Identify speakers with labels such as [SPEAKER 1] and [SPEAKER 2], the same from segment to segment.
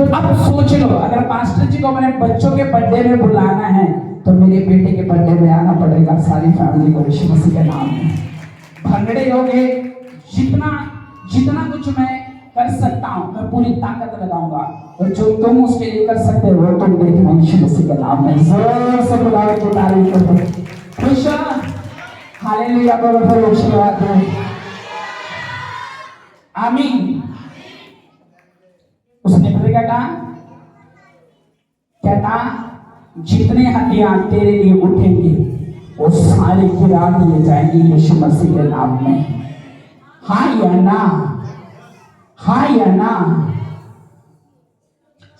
[SPEAKER 1] अब सोच लो, अगर पास्टर जी को अपने बच्चों के बर्थडे में बुलाना है तो मेरे बेटे के बर्थडे में आना पड़ेगा, सारी फैमिली को यीशु मसीह के नाम में। भंगड़े हो गए, जितना जितना कुछ मैं कर सकता हूँ मैं पूरी ताकत लगाऊंगा, और जो तुम उसके लिए कर सकते हो वो तुम देखना यीशु मसीह के नाम में। जोर से बुलाओ तो तारीफ करो, खुश हालेलुया बोलो, फिर आशीर्वाद दो, आमीन। उसने फिर क्या कहा, जितने हथियार तेरे लिए उठेंगे वो सारे गिरा दिए जाएंगे यीशु मसीह के नाम में। हाँ या ना, हाँ या ना,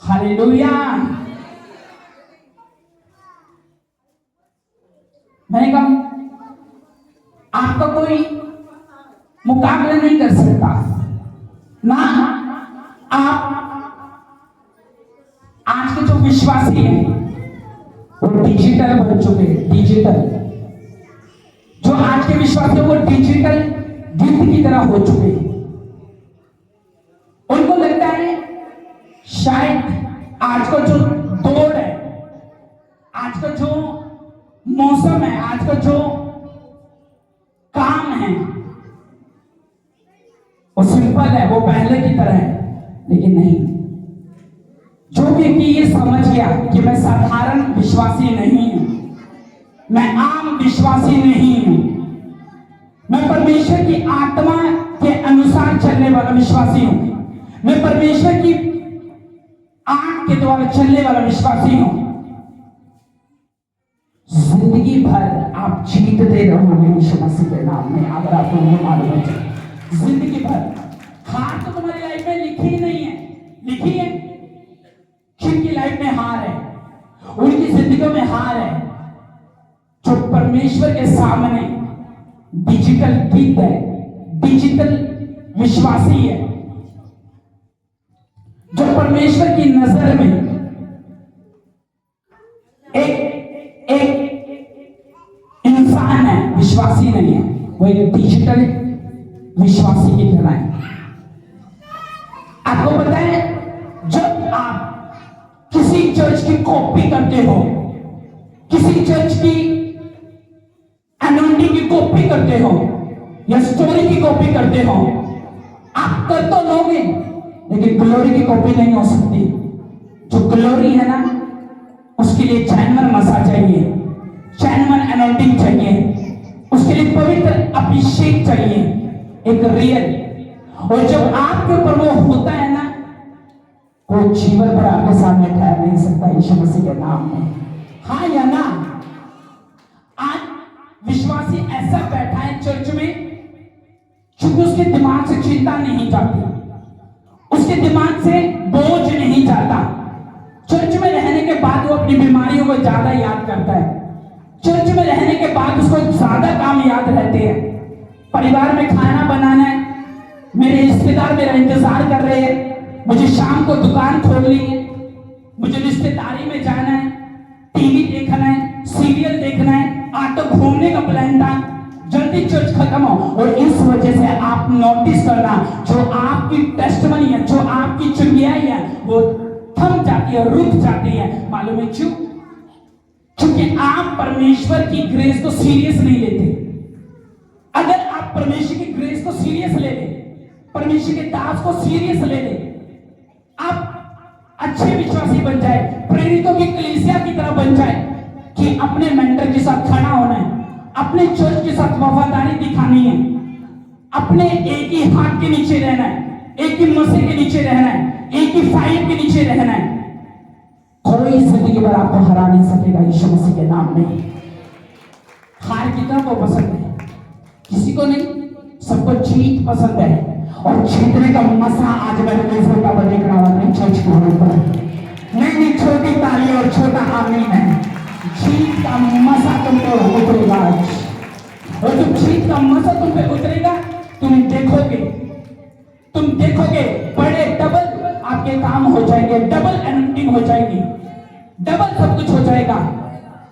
[SPEAKER 1] हालेलुया। मैंने कहा आपका कोई मुकाबला नहीं कर सकता ना। आप आज के जो विश्वासी हैं वो डिजिटल बन चुके हैं, डिजिटल। जो आज के विश्वासी हैं वो डिजिटल गिफ्ट की तरह हो चुके हैं। उनको लगता है शायद आज का जो दौर है, आज का जो मौसम है, आज का जो काम है वो सिंपल है, वो पहले की तरह है। लेकिन नहीं, जो व्यक्ति ये समझ गया कि मैं साधारण विश्वासी नहीं हूं, मैं आम विश्वासी नहीं हूं, मैं परमेश्वर की आत्मा के अनुसार चलने वाला विश्वासी हूं, मैं परमेश्वर की आंख के द्वारा चलने वाला विश्वासी हूं, जिंदगी भर आप जीतते रहोगे यीशु मसीह के नाम में। अगर आपको ये मालूम है, जिंदगी भर हार तो तुम्हारी लाइफ में लिखी ही नहीं है, लिखी है जिनकी लाइफ में हार है, उनकी जिंदगियों में हार है, जो परमेश्वर के सामने डिजिटल गीत है, डिजिटल विश्वासी है, जो परमेश्वर की नजर में एक इंसान है, विश्वासी नहीं है, वो एक डिजिटल विश्वासी की तरह है। आपको पता है, जब आप किसी चर्च की कॉपी करते हो, किसी चर्च की एनोनिटी की कॉपी करते हो या स्टोरी की कॉपी करते हो, आप कर तो लोगे लेकिन ग्लोरी की कॉपी नहीं हो सकती। जो ग्लोरी है ना, उसके लिए चैनवन मसा चाहिए, चैनवन एनोनिटिंग चाहिए, उसके लिए पवित्र अभिषेक चाहिए, एक रियल। और जब आपके ऊपर वो होता है ना, वो जीवन भर आपके सामने ठहर नहीं सकता यीशु मसीह के नाम में। हाँ या ना? आज विश्वासी ऐसा बैठा है चर्च में क्योंकि उसके दिमाग से चिंता नहीं जाती, उसके दिमाग से बोझ नहीं जाता। चर्च में रहने के बाद वो अपनी बीमारियों को ज्यादा याद करता है, चर्च में रहने के बाद उसको ज्यादा काम याद रहते हैं। परिवार में खाना बनाना है, मेरे रिश्तेदार मेरा इंतजार कर रहे हैं, मुझे शाम को दुकान खोलनी है, मुझे रिश्तेदारी में जाना है, टीवी देखना है, सीरियल देखना है, ऑटो घूमने का प्लान था, जल्दी चर्च खत्म हो। और इस वजह से आप नोटिस करना, जो आपकी टेस्टमनी है, जो आपकी चुंगियाई है, वो थम जाती है, रुक जाती है। मालूम है क्यों? क्योंकि आप परमेश्वर की ग्रेस को सीरियस नहीं लेते। अगर आप परमेश्वर की ग्रेस को सीरियस ले ले, परमेश्वर के दास को सीरियस ले ले, आप अच्छे विश्वासी बन जाए, प्रेरितों की कलीसिया की तरह बन जाए कि अपने मेंटर के साथ खड़ा होना है, अपने चर्च के साथ वफादारी दिखानी है, अपने एक ही हाथ के नीचे रहना है, एक ही मसीह के नीचे रहना है, एक ही फाइल के नीचे रहना है, कोई जिंदगी भर आपको हरा नहीं सकेगा यीशु मसीह के नाम में। हार कितना को पसंद है? किसी को नहीं, सबको जीत पसंद है। और जीतने का मसा आज मैंने फेसबुक पर देख रहा हूँ चर्च के ऊपर। नहीं, छोटी ताली और छोटा आमीन है। जीत का मसा तुम पे उतरेगा आज, और जब जीत का मसा तुम पे उतरेगा, तुम देखोगे बड़े डबल आपके काम हो जाएंगे, डबल एनोनिंग हो जाएगी, डबल सब कुछ हो जाएगा।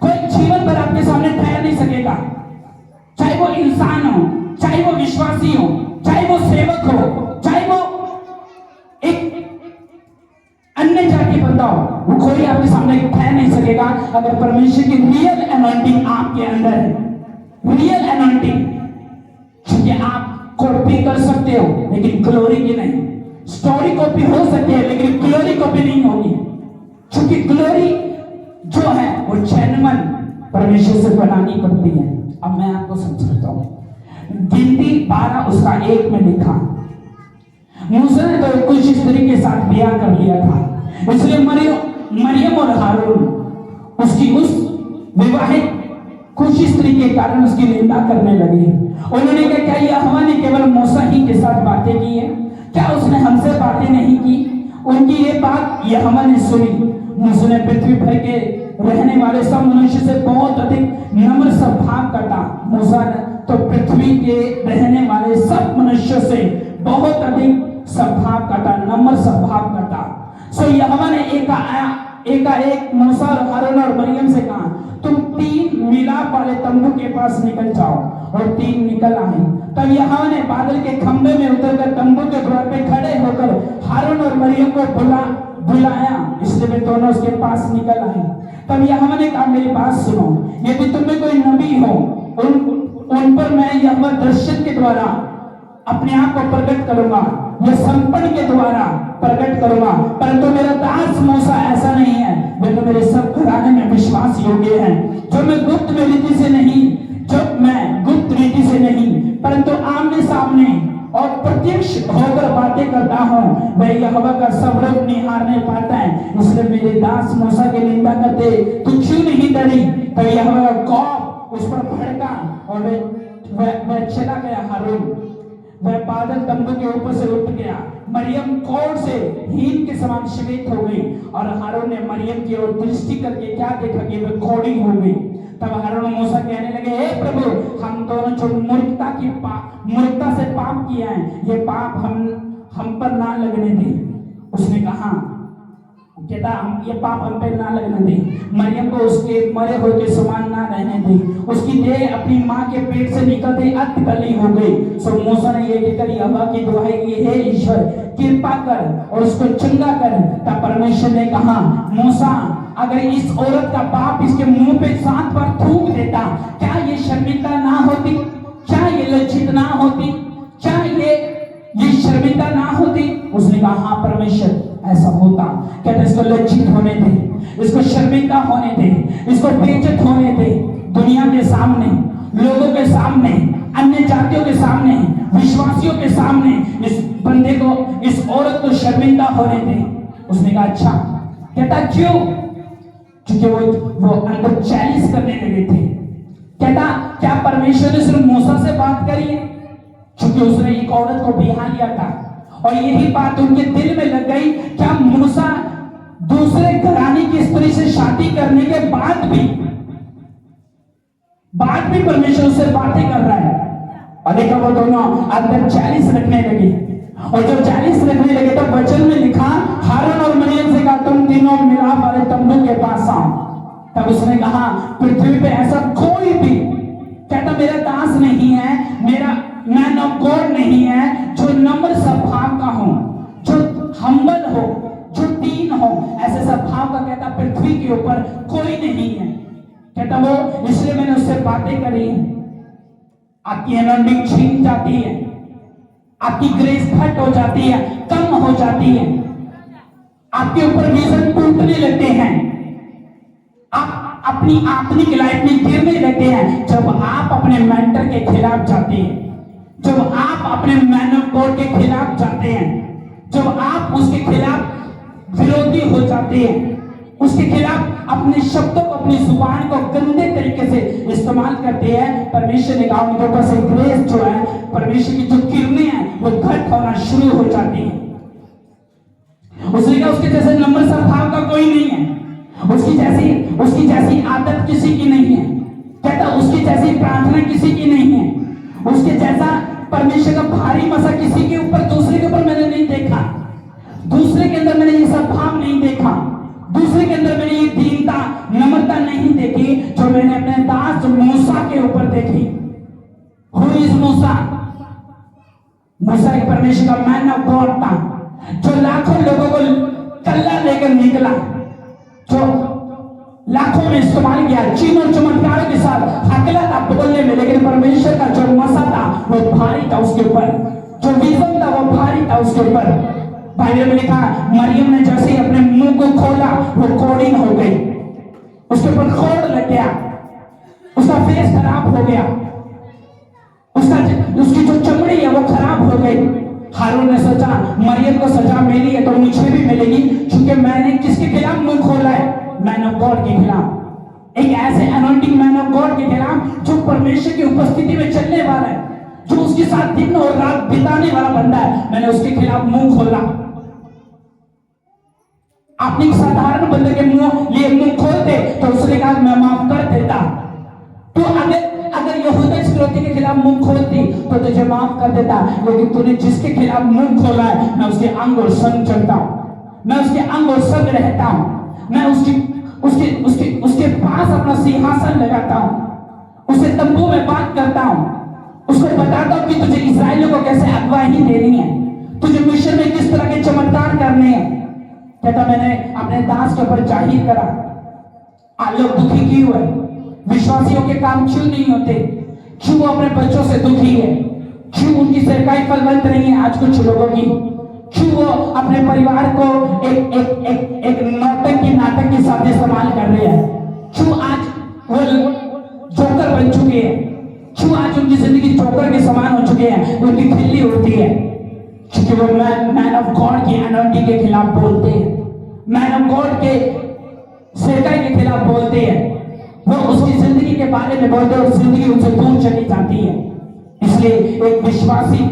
[SPEAKER 1] कोई जीवन भर आपके सामने ठहर नहीं सकेगा, चाहे वो इंसान हो, चाहे वो विश्वासी हो, चाहे वो सेवक हो, चाहे वो एक अन्य जाति बताओ, वो कोई आपके सामने कह नहीं सकेगा अगर परमेश्वर की रियल एनॉइंटिंग आपके अंदर है। रियल एनॉइंटिंग, क्योंकि आप कॉपी कर सकते हो लेकिन ग्लोरी की नहीं। स्टोरी कॉपी हो सकती है लेकिन ग्लोरी कॉपी नहीं होगी, क्योंकि ग्लोरी जो है वो जेन्युइन परमेश्वर से बनानी पड़ती है। अब मैं आपको समझाता हूं। गिनती 12 उसका 1 में लिखा, मूसा ने तो कुछ स्त्री के साथ ब्याह कर लिया था, इसलिए मरियम और हारून उसकी उस विवाहित कुछ स्त्री के कारण उसकी निंदा करने लगे। उन्होंने कहा, क्या यहोवा ने केवल मूसा ही के साथ बातें की है? क्या उसने हमसे बातें नहीं की? उनकी ये बात यहोवा ने सुनी। मूसा ने पृथ्वी भर के रहने वाले सब मनुष्य से बहुत अधिक नम्र स्वभाव का। मूसा ने तो पृथ्वी के रहने वाले सब मनुष्य से बहुत अधिक स्वभाव का, नम्र स्वभाव का। सो यहोवा ने एकाएक मूसा और हारून और मरियम से कहा, तुम 3 मिलाप वाले तंबू के पास निकल जाओ, और 3 निकल आए। तब यहोवा ने बादल के खंभे में उतरकर तंबू के द्वार पे खड़े होकर हारून और मरियम को बुलाया, इसलिए वे दोनों उसके पास निकल आए। तब यहोवा ने कहा, मेरी बात सुनो, यदि तुम में कोई नबी हो उन पर मैं यहोवा दर्शन के द्वारा अपने आप को प्रकट करूंगा या संपन्न के द्वारा प्रकट करूंगा, परंतु मेरा दास मूसा ऐसा नहीं है। वे तो मेरे सब घराने में विश्वास योग्य हैं, जो मैं गुप्त रीति से नहीं परंतु आमने सामने और प्रत्यक्ष होकर बातें करता हूँ। वह यहोवा का सब रूप निहारने पाता है, इसलिए मेरे दास मूसा की निंदा करते तू क्यों नहीं डरी? तब यहोवा का कोप उस पर भड़का और वह चला गया। हारून वह बादल तंबू के ऊपर से उठ गया। मरियम कोढ़ से हीन के समान श्वेत हो गई, और हारून ने मरियम की ओर दृष्टि करके क्या देखा कि वह कोढ़ी हो गई। तब हारून मूसा कहने लगे, हे प्रभु, हम दोनों जो मूर्खता से पाप किया है, ये पाप हम पर ना लगने दे। उसने कहा, कहता हम ये पाप हम पे ना लगने दे, मरियम को उसके मरे हुए के समान ना रहने दे, उसकी देह अपनी माँ के पेट से निकलते अतकली हो गई। सो मूसा ने ये कहकर यहोवा की दुहाई की, हे ईश्वर, कृपा कर और उसको चंगा कर। तब परमेश्वर ने कहा, मूसा, अगर इस औरत का बाप इसके मुंह पे 7 बार थूक देता, क्या ये शर्मिंदा ना होती? क्या ये लज्जित ना होती? क्या ये शर्मिंदा ना होती? उसने कहा, हाँ परमेश्वर, ऐसा होता। कहते इसको लज्जित होने दे, इसको शर्मिंदा होने दे, इसको बेइज्जत होने दे, दुनिया के सामने, लोगों के सामने, अन्य जातियों के सामने, विश्वासियों के सामने इस बंदे को, इस औरत को शर्मिंदा होने दे। उसने कहा, अच्छा। कहता क्यों? क्योंकि वो अंदर चैलेंज करने लगे थे। कहता, क्या परमेश्वर ने सिर्फ मूसा से बात करी है? क्योंकि उसने एक औरत को बिहा लिया था, और यही बात उनके दिल में लग गई। क्या मूसा दूसरे घराने की स्त्री से शादी करने के बाद भी परमेश्वर उससे बातें कर रहा है? और देखा, वो दोनों अंदर चैलेंज रखने लगे, और जब चैलेंज रखने लगे तो वचन में लिखा, हारून और मरियम से कहा, तुम तीनों मिलाप वाले तंबू के पास आओ। तब उसने कहा, पृथ्वी पे ऐसा कोई भी, कहता मेरा दास नहीं है, मेरा मैन ऑफ गॉड नहीं है, जो नम्र स्वभाव का हो, जो हम्बल हो, जो दीन हो, ऐसे स्वभाव का कहता पृथ्वी के ऊपर कोई नहीं है। कहता वो, इसलिए मैंने उससे बातें करी। आपकी एनर्जी छीन जाती है, आपकी ग्रेस घट हो जाती है, कम हो जाती है, आपके ऊपर विजन टूटने लगते हैं, आप अपनी आत्मिक लाइफ में गिरने लगते हैं जब आप अपने मेंटर के खिलाफ जाते हैं, जब आप अपने मैन ऑफ गॉड के खिलाफ जाते हैं, जब आप उसके खिलाफ विरोधी हो जाते हैं, उसके खिलाफ अपने शब्दों को, अपनी जुबान को गंदे तरीके से इस्तेमाल करते हैं। परमेश्वर ने कहा, उनके ऊपर से ग्रेस जो है, परमेश्वर की जो किरणें हैं वो घट होना शुरू हो जाती है। उसने कहा, उसके जैसे नम्र स्वभाव का कोई नहीं है, उसकी जैसी आदत किसी की नहीं है। कहता उसकी जैसी प्रार्थना किसी की नहीं है, उसके जैसा परमेश्वर का भारी मसा किसी के ऊपर, दूसरे के ऊपर मैंने नहीं देखा, दूसरे के अंदर मैंने ये स्वभाव नहीं देखा, दूसरे के अंदर मैंने ये दीनता, नम्रता नहीं देखी जो मैंने अपने दास मूसा के ऊपर देखी। Who is मूसा? मूसा एक परमेश्वर का मैन ऑफ गॉड था, जो लाखों लोगों को कल्ला ले मरियम निकला जो लाखों में इस्तेमाल किया, चीन और चमत्कारों के साथ हकला था बोलने में, लेकिन परमेश्वर का जो मसा था वो भारी था उसके ऊपर, जो विजन था वो भारी था उसके ऊपर। बाइबल में लिखा मरियम ने जैसे ही अपने मुंह को खोला वो कोड़ीन हो गई, उसके ऊपर खोड़ लग गया, उसका फेस खराब हो गया, उसकी जो चमड़ी है वो खराब हो गई। हारून ने सोचा मरियम को सजा मिली है तो मुझे भी मिलेगी, क्योंकि मैंने किसके खिलाफ मुंह खोला है? मैन ऑफ गॉड के खिलाफ, एक ऐसे अनॉइंटिंग मैन ऑफ गॉड के खिलाफ जो परमेश्वर की उपस्थिति में चलने वाला है, जो उसके साथ दिन और रात बिताने वाला बंदा है, मैंने उसके खिलाफ मुंह खोला। आपने एक साधारण बंदे के लिए मुंह खोलते तो उसने कहा मैं माफ कर देता। तो अगर यहूदा इस्करियोती के खिलाफ मुंह खोलती तो तुझे माफ कर देता, लेकिन तूने जिसके खिलाफ मुंह खोला है मैं उसके अंग और संग चलता हूं, मैं उसके अंग और संग रहता हूं, मैं उसके पास अपना सिंहासन लगाता हूं, उसे तंबू में बात करता हूं, उसको बताता हूं कि तुझे इस्राएलियों को कैसे अगुवाई देनी है, तुझे मिशन में किस तरह के चमत्कार करने हैं। कहता मैंने अपने दास के ऊपर जाहिर करा। आज लोग दुखी क्यों है? विश्वासियों के काम क्यों नहीं होते? क्यों वो अपने बच्चों से दुखी है? क्यों उनकी सरकारी फलवंत नहीं है आज कुछ लोगों की? क्यों वो अपने परिवार को एक नाटक के साथ इस्तेमाल कर रहे हैं? क्यों आज वो जोकर बन चुके हैं? क्यों आज उनकी जिंदगी जोकर के समान हो चुके हैं? उनकी खिल्ली होती है क्योंकि वो मैन ऑफ गॉड की अनॉइंटिंग के खिलाफ बोलते हैं, मैन ऑफ गॉड के सेवकाई के खिलाफ बोलते हैं, वो उसकी जिंदगी के बारे में बोलते हैं और जिंदगी उनसे दूर चली जाती है। इसलिए एक विश्वासी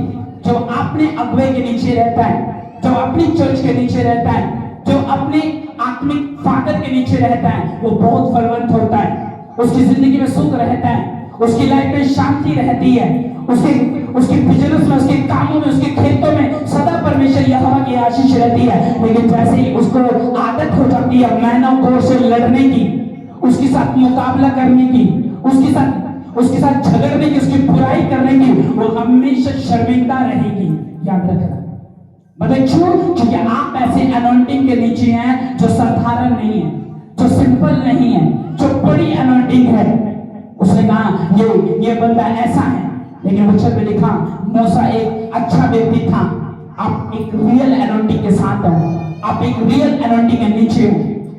[SPEAKER 1] जो अपने अगुवे के नीचे रहता है, जो अपनी चर्च के नीचे रहता है, जो अपने आत्मिक फादर के नीचे रहता है, वो बहुत फलवंत होता है, उसकी जिंदगी में सुख रहता है, उसकी लाइफ में शांति रहती है, उसके बिजनेस में, उसके कामों में, उसके खेतों में सदा परमेश्वर यहोवा की आशीष रहती है। लेकिन जैसे ही उसको आदत हो जाती है मैन ऑफ गॉड से लड़ने की, उसके साथ मुकाबला करने की, उसके साथ झगड़ने की, उसकी बुराई करने की, वो हमेशा शर्मिंदा रहेगी। याद रखना। मतलब क्यों? क्योंकि आप ऐसे अनॉइंटिंग के नीचे हैं जो साधारण नहीं है, जो सिंपल नहीं है, जो बड़ी अनॉइंटिंग है। उसने कहा ये बंदा ऐसा है, लेकिन वचन में लिखा मूसा एक अच्छा व्यक्ति था। आप एक रियल अनॉइंटिंग के साथ हो, आप एक रियल अनॉइंटिंग के नीचे हो,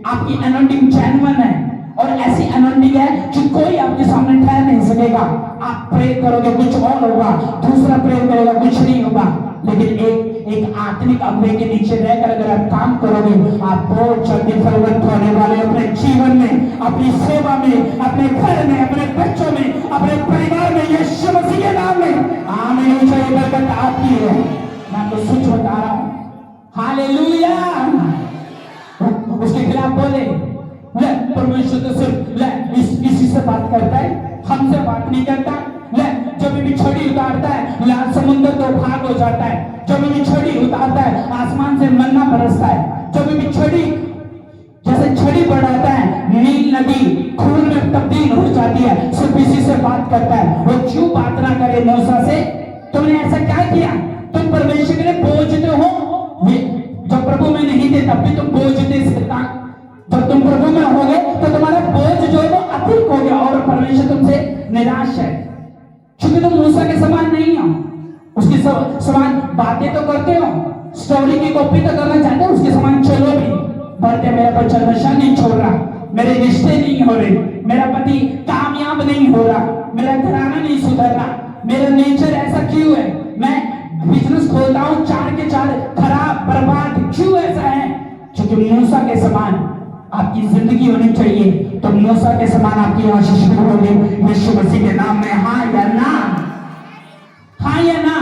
[SPEAKER 1] आपकी अनॉइंटिंग जेन्युइन है और ऐसी अनॉइंटिंग है कि कोई आपके सामने ठहर नहीं सकेगा। आप प्रे करोगे कुछ और होगा, दूसरा प्रे करेगा कुछ नहीं होगा, लेकिन एक आत्मिक अगुवे के नीचे रहकर अगर आप काम करोगे, आप बहुत जल्दी फलवंत होने वाले। अपने जीवन में, अपनी सेवा में, अपने घर में, अपने बच्चों में, अपने परिवार में, यीशु मसीह के नाम में आमीन। ये बरकत आपकी है, मैं आपको सच बता रहा हूं। हालेलुया। उसके खिलाफ बोले ले परमेश्वर तो सिर्फ इसी से बात करता है, हमसे बात नहीं करता। ले जब भी छड़ी उतारता है लाल समुद्र तो भाग हो जाता है, जब भी छड़ी उतारता है आसमान से मन्ना बरसता है, जब भी छड़ी जैसे छड़ी बढ़ाता है नील नदी खून में तब्दील हो जाती है। सिर्फ इसी से बात करता है। वो क्यों बात ना करे मूसा से? तुमने ऐसा क्या किया? तुम परमेश्वर के लिए बोझते हो। जब प्रभु में नहीं थे तब भी तुम बोझ दे सकता, जब तुम प्रभु में हो गए तो तुम्हारा बोझ जो है वो अधिक हो गया और परमेश्वर तुमसे निराश है, क्योंकि तुम मूसा के समान नहीं हो। उसके समान बातें तो करते हो, स्टोरी की कॉपी तो करना चाहते हो, उसके समान चलो भी बढ़ते। मेरा बच्चा नशा नहीं छोड़ रहा, मेरे रिश्ते नहीं हो रहे, मेरा पति कामयाब नहीं हो रहा, मेरा घराना नहीं सुधर रहा, मेरा नेचर ऐसा क्यों है, मैं बिजनेस खोलता हूँ 4 के 4 खराब बर्बाद क्यों ऐसा है? क्योंकि मूसा के समान आपकी जिंदगी होनी चाहिए, तो मूसा के समान आपकी आशीष होगी यीशु मसीह के नाम में। हाँ या ना? हाँ या ना?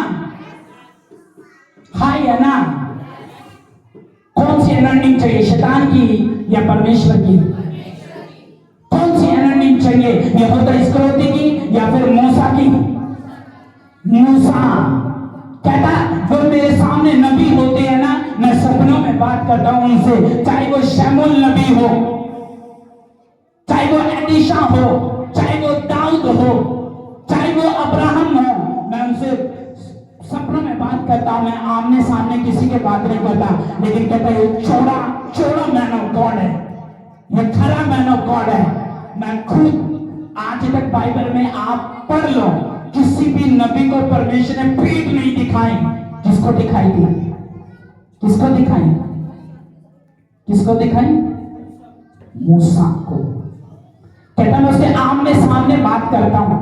[SPEAKER 1] हाँ या ना? कौन सी अनॉइंटिंग चाहिए, शैतान की या परमेश्वर की? कौन सी अनॉइंटिंग चाहिए, यहूदा इस्करियोती की या फिर मूसा की? मूसा कहता वो मेरे सामने नबी होते हैं ना, मैं सपनों में बात करता हूं उनसे, चाहे वो शमूएल नबी हो, चाहे वो एलीशा हो, चाहे वो दाऊद हो, चाहे वो अब्राहम हो, मैं उनसे सपनों में बात करता हूं। मैं आमने सामने किसी के बात नहीं करता, लेकिन कहता है चौड़ा मैन ये खरा मैन ऑफ गॉड है। मैं खुद आज तक बाइबल में आप पढ़ लो, किसी भी नबी को परमेश्वर ने पीठ नहीं दिखाई। किसको दिखाई दी? किसको दिखाई? किसको दिखाई? मूसा को। कहता मैं उसके आमने सामने बात करता हूं।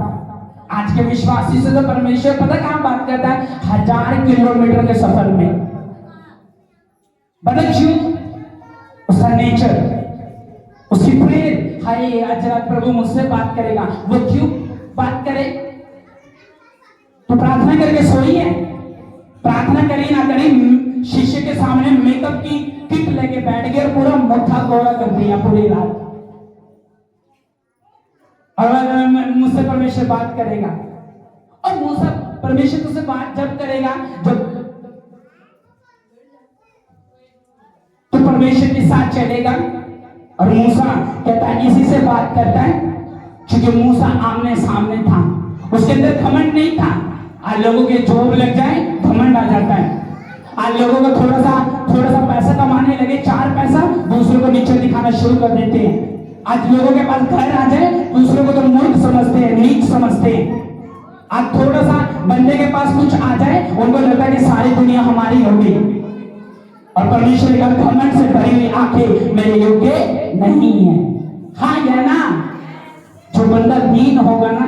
[SPEAKER 1] आज के विश्वासी से तो परमेश्वर पता कहां बात करता है? 1000 किलोमीटर के सफर में। बता क्यों? उसका नेचर, उसकी प्रेयर, हाय आज रात प्रभु मुझसे बात करेगा। वो क्यों बात करे? तो प्रार्थना करके सोई है? प्रार्थना करी ना करी, शीशे के सामने मेकअप की किट लेके बैठ गए और पूरा मत्था गोरा कर दिया पूरी रात। और मुझसे परमेश्वर बात करेगा, और मूसा परमेश्वर तुझसे बात जब करेगा जब तो परमेश्वर के साथ चलेगा। और मूसा कहता है इसी से बात करता है, क्योंकि मूसा आमने सामने था, उसके अंदर घमंड नहीं था। आज लोगों के जोर लग जाए घमंड आ जाता है। आज लोगों को थोड़ा सा पैसा कमाने लगे, 4 पैसा, दूसरों को नीचे दिखाना शुरू कर देते हैं। आज लोगों के पास घर आ जाए, दूसरों को तो मूर्ख समझते हैं, नीच समझते हैं। आज थोड़ा सा बंदे के पास कुछ आ जाए, उनको लगता है कि सारी दुनिया हमारी होगी। और परमेश्वर का घमंड से भरी हुई आंखें मेरे योग्य नहीं है। हाँ या ना? जो बंदा दीन होगा ना,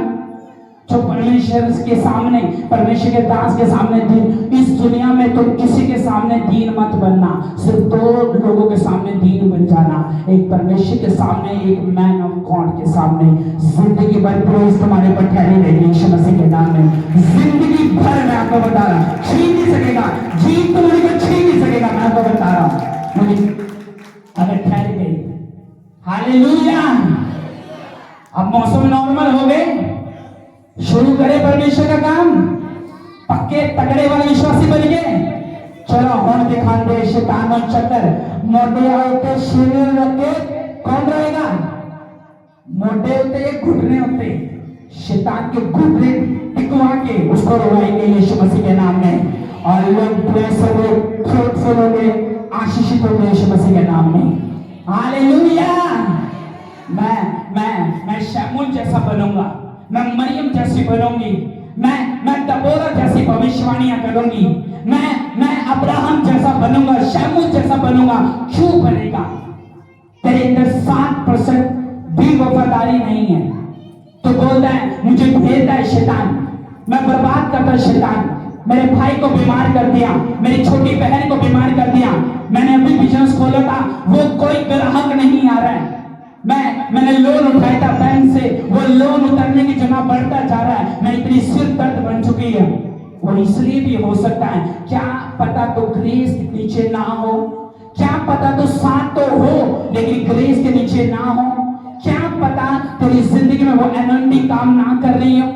[SPEAKER 1] जो परमेश्वर के सामने, परमेश्वर के दास के सामने दीन, इस दुनिया में तो किसी के सामने दीन मत बनना, सिर्फ 2 लोगों के सामने दीन बन जाना। एक परमेश्वर के सामने, एक मैन ऑफ गॉड के सामने। जिंदगी भर प्रेस तुम्हारे पर ठहरी रहेगी यीशु मसीह के नाम में। जिंदगी भर मैं आपको बता रहा हूं, छीन नहीं सकेगा, जीत तुम्हारी को छीन नहीं सकेगा। मैं आपको बता रहा हूं, अगर ठहर गई। हालेलुया। अब मौसम नॉर्मल हो गए, शुरू करें परमेश्वर का काम। पक्के तगड़े वाले विश्वासी बन गए। चलो होन दिखा दे शैतान और चक्कर। मोटे होते शरीर रखे कौन रहेगा? मोटे होते घुटने होते, शैतान के घुटने टिकवा के उसको रोवाएंगे यीशु मसीह के नाम में। और लोग ब्लेस हो गए, फ्रूटफुल हो गए, आशीषित हो गए यीशु मसीह के नाम में। हालेलुया। मैं शमूएल जैसा बनूंगा, मैं मरियम जैसी बनूंगी, मैं दबोरा जैसी भविष्यवाणियां करूंगी, मैं अब्राहम जैसा बनूंगा, शमूएल जैसा बनूंगा। क्यों बनेगा? तेरे अंदर 7% भी वफादारी नहीं है। तो बोलता है मुझे भेजता है शैतान, मैं बर्बाद करता है शैतान। मेरे भाई को बीमार कर दिया, मेरी छोटी बहन को बीमार कर दिया। मैंने अभी बिजनेस खोला था, वो कोई ग्राहक नहीं आ रहा है। मैंने लोन उठाया था बैंक से, वो लोन उतरने की जगह बढ़ता जा रहा है। मैं इतनी सिर दर्द बन चुकी है। वो इसलिए भी हो सकता है, क्या पता तो ग्रेस के नीचे ना हो, क्या पता तो साथ तो हो लेकिन ग्रेस के नीचे ना हो, क्या पता तेरी जिंदगी में वो एनर्जी काम ना कर रही हो।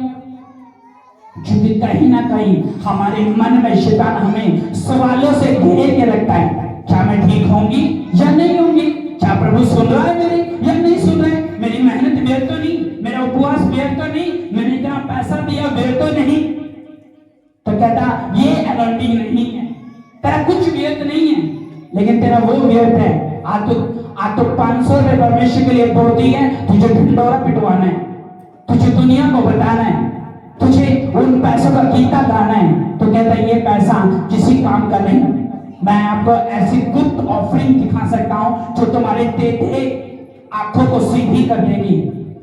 [SPEAKER 1] क्योंकि कहीं ना कहीं हमारे मन में शैतान हमें सवालों से घेर के रखता है। क्या मैं ठीक होंगी या नहीं होंगी? क्या प्रभु सुन रहा है मेरी या नहीं सुन रहा है? मेरी मेहनत व्यर्थ तो नहीं, मेरा उपवास व्यर्थ तो नहीं, मैंने इतना पैसा दिया व्यर्थ तो नहीं? तो कहता ये एनर्जी नहीं है, तेरा कुछ व्यर्थ नहीं है, लेकिन तेरा वो व्यर्थ है। आज तो 500 रुपए परमेश्वर के लिए बोलती है, तुझे ढिंडोरा पिटवाना है, तुझे दुनिया को बताना है, तुझे उन पैसों का गीता गाना है। तो कहता है ये पैसा किसी काम का नहीं। मैं आपको ऐसी गुप्त ऑफरिंग दिखा सकता हूं जो तुम्हारे टेढ़े आंखों को सीधी कर देगी,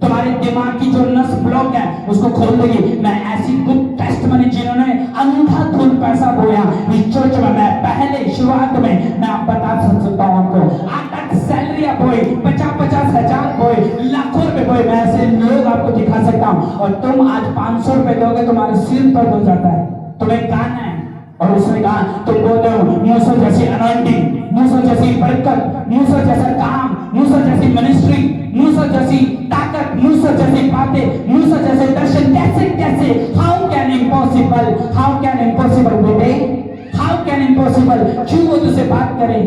[SPEAKER 1] तुम्हारे दिमाग की जो नस ब्लॉक है उसको खोल देगी। मैं ऐसी गुप्त टेस्टमनी जिन्होंने अंधाधुंध पैसा बोया इस चर्च में, मैं पहले शुरुआत में मैं आप बता सकता हूं आपको 8 सैलरी बोए, 50-50 हजार बोए, लाखों रुपए बोए। मैं ऐसे लोग आपको दिखा सकता हूं। और तुम आज 500 रुपए दोगे, तुम्हारे सिर दर्द हो जाता है। तुम्हें गाना है और उसने कहा तुम बोलते हो मूसा जैसी अनॉइंटिंग, मूसा जैसी बरकत, मूसा जैसा काम, मूसा जैसी मिनिस्ट्री, मूसा जैसी ताकत, मूसा जैसी बातें, मूसा जैसे दर्शन। कैसे कैसे? How can impossible, how can impossible बेटे, हाउ कैन इम्पॉसिबल? क्यों वो तुझसे बात करे?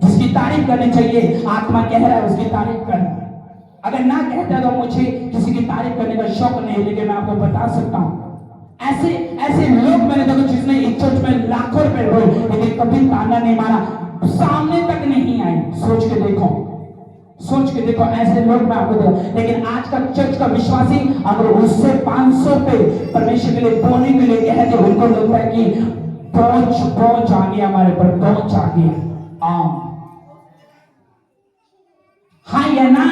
[SPEAKER 1] जिसकी तारीफ करनी चाहिए, आत्मा कह रहा है उसकी तारीफ कर। अगर ना कहता तो मुझे किसी की तारीफ करने का शौक नहीं, लेकिन मैं आपको बता सकता हूं ऐसे लोग मैंने देखो जिसने इस चर्च में लाखों रुपए रोए लेकिन कभी ताना नहीं मारा, सामने तक नहीं आए। सोच के देखो, सोच के देखो, ऐसे लोग मैं आपको देखा। लेकिन आज का चर्च का विश्वासी अगर उससे 500 पे परमेश्वर के लिए बोने के लिए कहते, उनको लगता है कि पहुंच आ गया हमारे पर, पहुंच आ गया। हाँ या ना?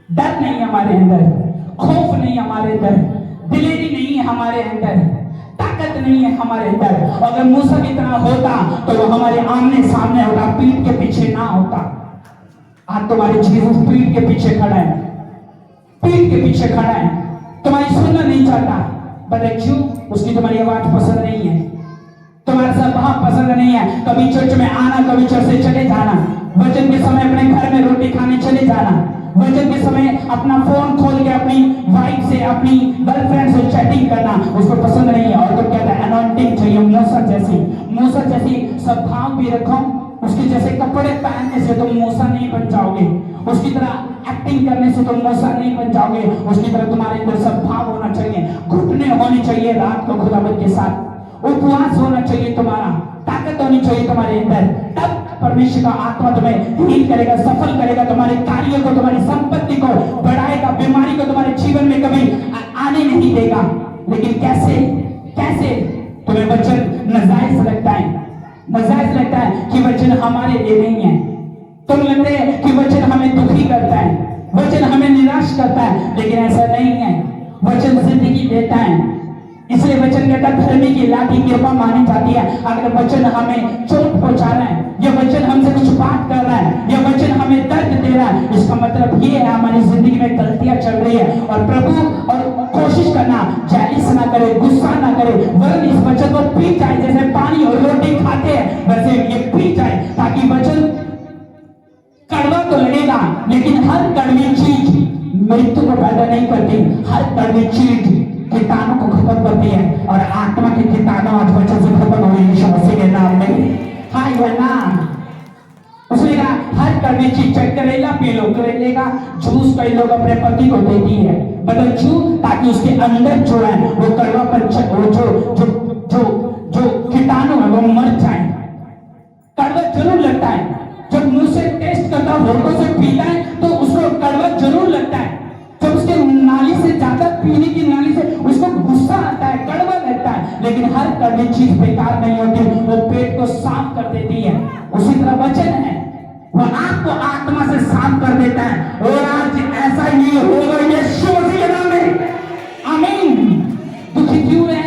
[SPEAKER 1] डर नहीं हमारे अंदर, खौफ नहीं हमारे अंदर, दिलेरी नहीं है हमारे अंदर, ताकत नहीं है हमारे अंदर। अगर मूसा की तरह होता तो वो हमारे आमने सामने होता, पीठ के पीछे ना होता। आज तुम्हारे जीसस पीठ के पीछे खड़ा है, पीठ के पीछे खड़ा है, तुम्हारी सुनना नहीं चाहता। पता क्यों? उसकी तुम्हारी आवाज पसंद नहीं है, तुम्हारा स्वभाव पसंद नहीं है। कभी चर्च में आना, कभी चर्च से चले जाना, वचन के समय अपने घर में रोटी खाने चले जाना, वचन के समय अपना फोन खोल के अपनी वाइफ से, अपनी गर्लफ्रेंड से चैटिंग करना, उसको पसंद नहीं है। और तो कहता है अनॉइंटिंग चाहिए, मूसा जैसी स्वभाव भी रखो, उसके जैसे कपड़े पहनने से तुम मूसा नहीं बन जाओगे, उसकी तरह एक्टिंग करने से तुम मूसा नहीं बन जाओगे, उसकी तरह तुम्हारे अंदर सद्भाव होना चाहिए, घुटने होने चाहिए रात को खुदावंद के साथ, उपवास होना चाहिए तुम्हारा, ताकत होनी चाहिए तुम्हारे अंदर। तब परमेश्वर का आत्मा तुम्हें हील करेगा, सफल करेगा, तुम्हारे कार्यों को, तुम्हारी संपत्ति को बढ़ाएगा, बीमारी को तुम्हारे जीवन में कभी आने नहीं देगा। लेकिन कैसे? तुम्हें वचन नाजायज लगता है कि वचन हमारे लिए नहीं है। तुम लगते है कि वचन हमें दुखी करता है, वचन हमें निराश करता है, लेकिन ऐसा नहीं है। वचन जिंदगी देता है, इसलिए वचन कहता है धर्मी की लाठी कृपा मानी जाती है। अगर वचन हमें चोट पहुंचा रहा है, या वचन हमसे कुछ बात कर रहा है, या वचन हमें दर्द दे रहा है, इसका मतलब ये है हमारी जिंदगी में गलतियां चल रही है। और प्रभु और कोशिश करना, जैलिस ना करे, गुस्सा ना करे, वरन इस वचन को पी जाए, जैसे पानी और रोटी खाते हैं वैसे ये पी जाए, ताकि वचन कड़वा तो लगेगा, लेकिन हर कड़वी चीज मृत्यु को पैदा नहीं करती। हर कड़वी चीज कीटाणु को खत्म करती है, और आत्मा के कीटाणु आज वचन से खत्म हुए यीशु मसीह के नाम में। हाँ या ना? उसने कहा हर कड़वी चीज, चाहे करेला पी लो, करेले का जूस कई लोग अपने पति को देती है, बदल क्यों? ताकि उसके अंदर जो है वो कड़वा पर वो जो कीटाणु है वो मर जाए। कड़वा जरूर लगता है, जब मुंह से टेस्ट करता है, होठों से पीता है तो उसको कड़वा जरूर लगता है। जब उसके नाली से ज्यादा पीने की नाली से उसको गुस्सा आता है, कड़वा लगता है, लेकिन हर कड़वी चीज बेकार नहीं होती, वो पेट को साफ कर देती है। उसी तरह वचन है, वो आपको आत्मा से साफ कर देता है। और आज ऐसा ही होगा यीशु मसीह के नाम में, आमीन। दुखी क्यों है?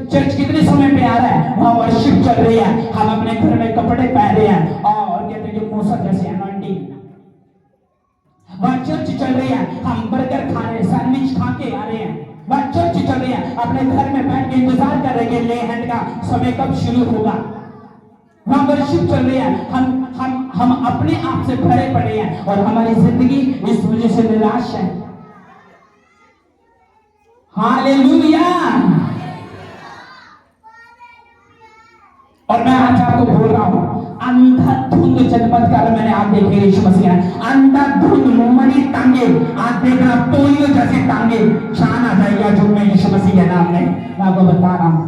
[SPEAKER 1] चर्च कितने समय पे आ रहा है, वहां वर्शिप चल रही है, हम अपने घर में कपड़े पहन रहे हैं और कहते हैं मूसा जैसे अनॉइंटिंग, वहां चर्च चल रही है, हम बर्गर खा रहे हैं, सैंडविच खा के आ रहे हैं, वहां चर्च चल रही है, अपने घर में बैठ के इंतजार कर रहे हैं ले हैंड का समय कब शुरू होगा। वहां वर्शिप चल रही है, हम अपने आप से भरे पड़े हैं, और हमारी जिंदगी इस वजह से निराश है। हालेलुया। और मैं आज आपको बोल रहा हूं, अंधाधुंध जनपद काल मैंने आप देखे यीशु मसीह ने, अंधाधुंध मरी टांगे आज देखना, पोलियो जैसी टांगे जान आ जाएगा जो मैं यीशु मसीह के नाम में मैं आपको बता रहा हूं।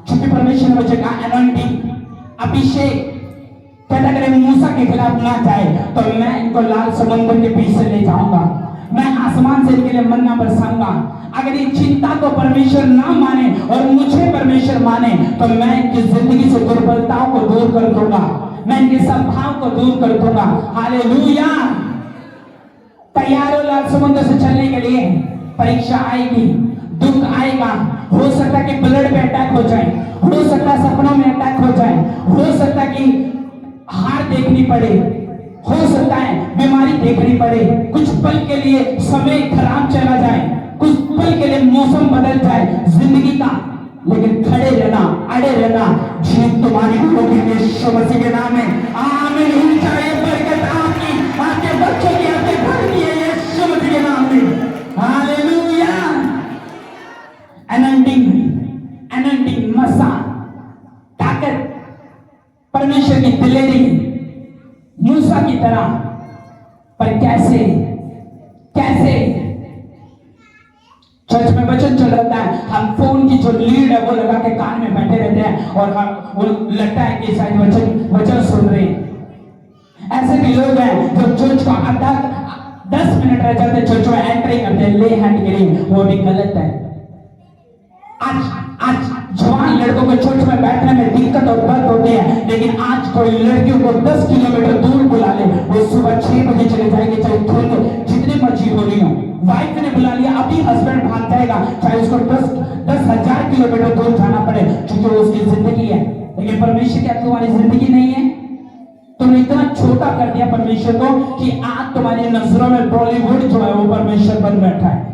[SPEAKER 1] क्योंकि परमेश्वर ने मुझे कहा अनॉइंटिंग, अभिषेक कहता अगर मूसा के खिलाफ ना जाए तो मैं इनको लाल समुद्र के बीच से ले जाऊंगा, मैं आसमान से इनके लिए मन्ना बरसाऊंगा। अगर ये चिंता को परमेश्वर ना माने और मुझे परमेश्वर माने तो मैं इनकी जिंदगी से दुर्बलताओं को दूर कर दूंगा, मैं इनके स्वभाव को दूर कर दूंगा। हालेलुया। तैयार हो लाल समुद्र से चलने के लिए। परीक्षा आएगी, दुख आएगा, हो सकता है कि ब्लड पे अटैक हो जाए, हो सकता है सपनों में अटैक हो जाए, हो सकता है कि हार देखनी पड़े, हो सकता है बीमारी देखनी पड़े, कुछ पल के लिए समय खराब चला जाए, कुछ पल के लिए मौसम बदल जाए जिंदगी का, लेकिन खड़े रहना, अड़े रहना, जीत तुम्हारी होगी यीशु मसीह के नाम में। आमीन। होनी चाहिए बरकत आपकी, आपके बच्चों की, आपके घर की है यीशु मसीह के नाम में। हालेलुया। अनॉइंटिंग मसा, ताकत, परमेश्वर की दिलेरी मूसा की तरह। पर कैसे चर्च में वचन चल रहा है, हम फोन की जो लीड है वो लगा के कान में बैठे रहते हैं और हम वो लगता है कि शायद वचन सुन रहे हैं। भी लोग हैं जो चर्च को आधा 10 मिनट रह जाते चर्च में एंट्री करते हैं, ले हैंड गिविंग, वो भी गलत है। आज जवान लड़कों को चर्च में बैठने में दिक्कत और दर्द होती है, लेकिन आज कोई लड़कियों को 10 किलोमीटर दूर बुला ले, वो सुबह 6 बजे चले जाएंगे, चाहे धुंध जितनी मर्जी हो रही हो। वाइफ ने बुला लिया, अभी हस्बैंड भाग जाएगा, चाहे उसको 10,000 किलोमीटर दूर जाना पड़े, क्योंकि वो उसकी जिंदगी है। लेकिन परमेश्वर क्या तुम्हारी जिंदगी नहीं है? तुमने इतना छोटा कर दिया परमेश्वर को कि आज तुम्हारी नजरों में बॉलीवुड जो है वो परमेश्वर बन बैठा है।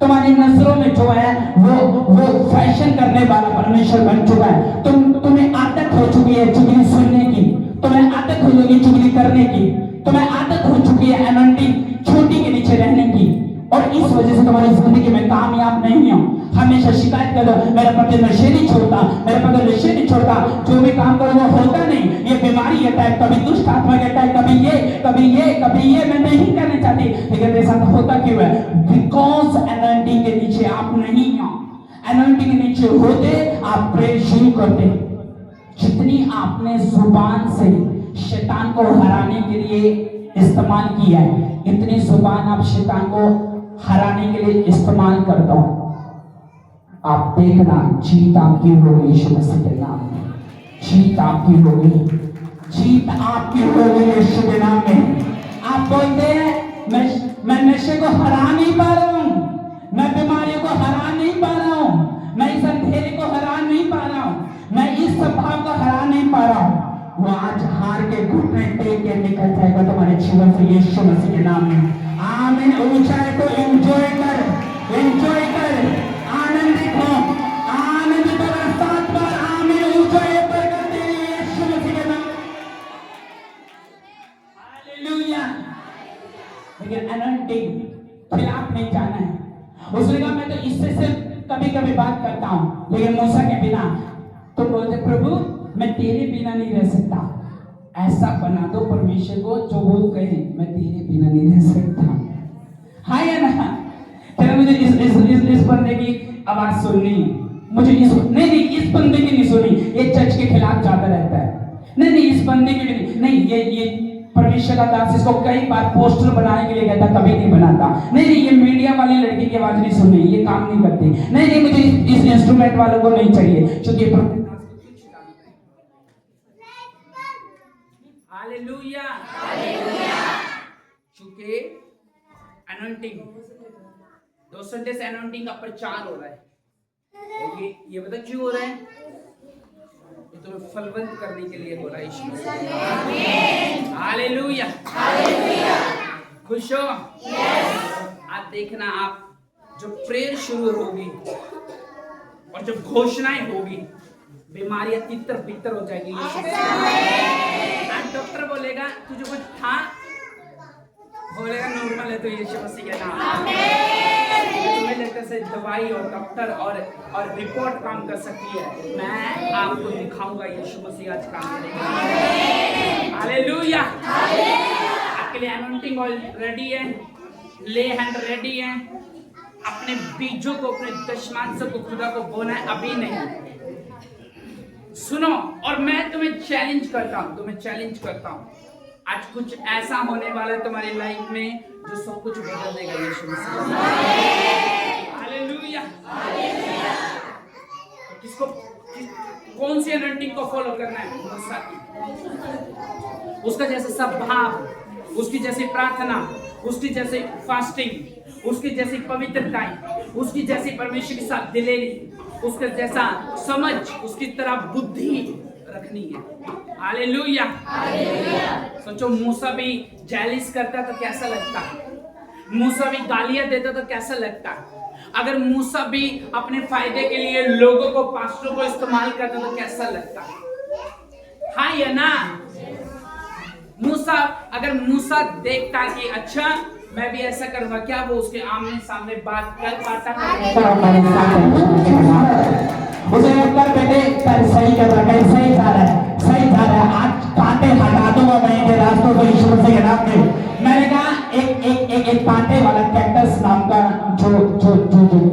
[SPEAKER 1] तुम्हारी नजरों में जो है वो फैशन करने वाला परमेश्वर बन चुका है। तुम्हें आदत हो चुकी है चुगली सुनने की, तुम्हें आदत हो चुकी चुगली करने की, तुम्हें आदत हो चुकी है एनोनिटी छोटी के नीचे रहने की, और इस वजह से तुम्हारी जिंदगी में कामयाब नहीं हो। हमेशा शिकायत करो, मेरा पति नशे नहीं छोड़ता, मेरा पति नशे नहीं छोड़ता, जो भी काम करो वो होता नहीं, ये बीमारी अटैक, कभी दुष्ट आत्मा के अटैक, कभी ये मैं नहीं करना चाहती, लेकिन मेरे साथ होता क्यों है? बिकॉज एनोनिटी के नीचे आप नहीं हो। एनोनिटी के नीचे होते आप प्रे शुरू करते। जितनी आपने जुबान से शैतान को हराने के लिए इस्तेमाल किया है, इतनी जुबान आप शैतान को हराने के लिए इस्तेमाल कर दो, आप देखना जीत आपकी होगी यीशु मसीह के नाम में। जीत आपकी होगी, जीत आपकी होगी यीशु के नाम में। आप बोलते हैं मैं नशे को हरा नहीं पा रहा हूं, मैं बीमारियों को हरा नहीं पा रहा हूं, मैं इस अंधेरे को हरा नहीं पा रहा हूं, मैं इस स्वभाव को हरा नहीं पा रहा हूं, वो आज हार के घुटने टेक के निकल जाएगा तुम्हारे जीवन से यीशु मसीह के नाम में। आमीन। ऊंचाई को एंजॉय कर, आनंदित हो, आनंदित हो। 7 बार आमीन ऊंचाई पर करते हैं यीशु मसीह के नाम। हालेलुया। लेकिन अनंटिंग खिलाफ नहीं जाना है। उसने कहा मैं तो इससे सिर्फ कभी बात करता हूं, लेकिन मूसा के बिना। तो बोलते प्रभु मैं तेरे बिना नहीं रह सकता। ऐसा बना दो परमेश्वर को जो वो कहे मैं तेरे बिना नहीं रह सकता। हाँ या ना? चलो मुझे इस बंदे की आवाज सुननी है, मुझे इस बंदे की नहीं सुनी, ये चर्च के खिलाफ जाता रहता है। नहीं इस बंदे की भी नहीं, ये परमेश्वर का दास इसको कई बार पोस्टर बनाने के लिए कहता, कभी नहीं बनाता। नहीं ये मीडिया वाली लड़की की आवाज नहीं सुननी, ये काम नहीं करती। नहीं मुझे इस इंस्ट्रूमेंट वालों को नहीं चाहिए, क्योंकि हालेलुया, क्योंकि अनॉइंटिंग 2 संडे से अनॉइंटिंग का प्रचार हो रहा है। ये पता क्यों हो रहा है? ये तुम्हें फलवंत करने के लिए हो रहा है। आमीन। हालेलुया, खुश हो? आप देखना, आप जब प्रेयर शुरू होगी और जब घोषणाएं होगी, बीमारियां तितर बितर हो जाएगी। डॉक्टर बोलेगा तुझे कुछ था, बोलेगा नॉर्मल है, तो यीशु मसीह के नाम। तुम्हें लगता है दवाई और डॉक्टर और रिपोर्ट काम कर सकती है, मैं आपको दिखाऊंगा यीशु मसीह आज काम करेगा। हालेलुया। आपके लिए अनॉइंटिंग ऑयल रेडी है, ले हैंड रेडी है। अपने बीजों को, अपने दशमांशों को खुदा को बोना है, अभी नहीं। सुनो, और मैं तुम्हें चैलेंज करता हूं, आज कुछ ऐसा होने वाला है तुम्हारी लाइफ में जो सब कुछ बदल देगा यीशु मसीह। हालेलुया। किसको, कौन सी अनॉइंटिंग को फॉलो करना है? मूसा की। उसका जैसे स्वभाव, उसकी जैसी प्रार्थना, उसकी जैसी फास्टिंग, उसकी जैसी पवित्रताएं, उसकी जैसी परमेश्वर के साथ दिलेरी, उसका जैसा समझ, उसकी तरह बुद्धि रखनी है। हालेलुया। सोचो, मूसा भी जेलिस करता तो कैसा लगता, मूसा भी गालियां देता तो कैसा लगता, अगर मूसा भी अपने फायदे के लिए लोगों को, पास्टरों को इस्तेमाल करता तो कैसा लगता। हाँ या ना? अगर मूसा देखता कि अच्छा मैं भी ऐसा करूंगा, क्या वो उसके आमने सामने बात कर पाता?
[SPEAKER 2] उसे कर बेटे कर, सही कर रहा है, सही जा रहा है। आज कांटे हटा दूंगा मैं इनके रास्तों को यीशु मसीह के नाम में। मैंने कहा एक कांटे वाला कैक्टस नाम का जो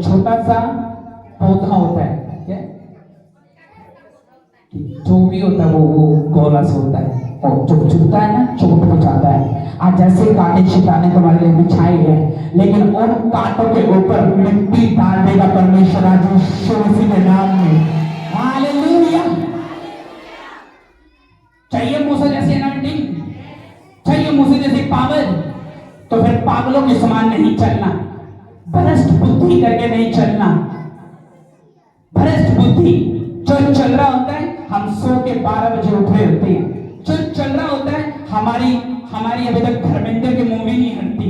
[SPEAKER 2] छोटा सा पौधा होता है, क्या जो भी होता है वो गोला से होता है,
[SPEAKER 1] और जो चुभता है ना, चोट पहुंचाता है। आज जैसे कांटे शैतान ने तुम्हारे लिए बिछाए हैं, लेकिन उन कांटों के ऊपर मिट्टी डाल देगा परमेश्वर आज यीशु मसीह के नाम में। हालेलुया। चाहिए मूसा जैसी एनॉइंटिंग, चाहिए मूसा जैसी पावर, तो फिर पागलों के समान नहीं चलना, भ्रष्ट बुद्धि करके नहीं चलना। भ्रष्ट बुद्धि जो चल रहा होता है, हम सो के 12 बजे उठे होते हैं, जो चल रहा होता है, हमारी अभी तक धर्मेंद्र की मूवी नहीं हटती,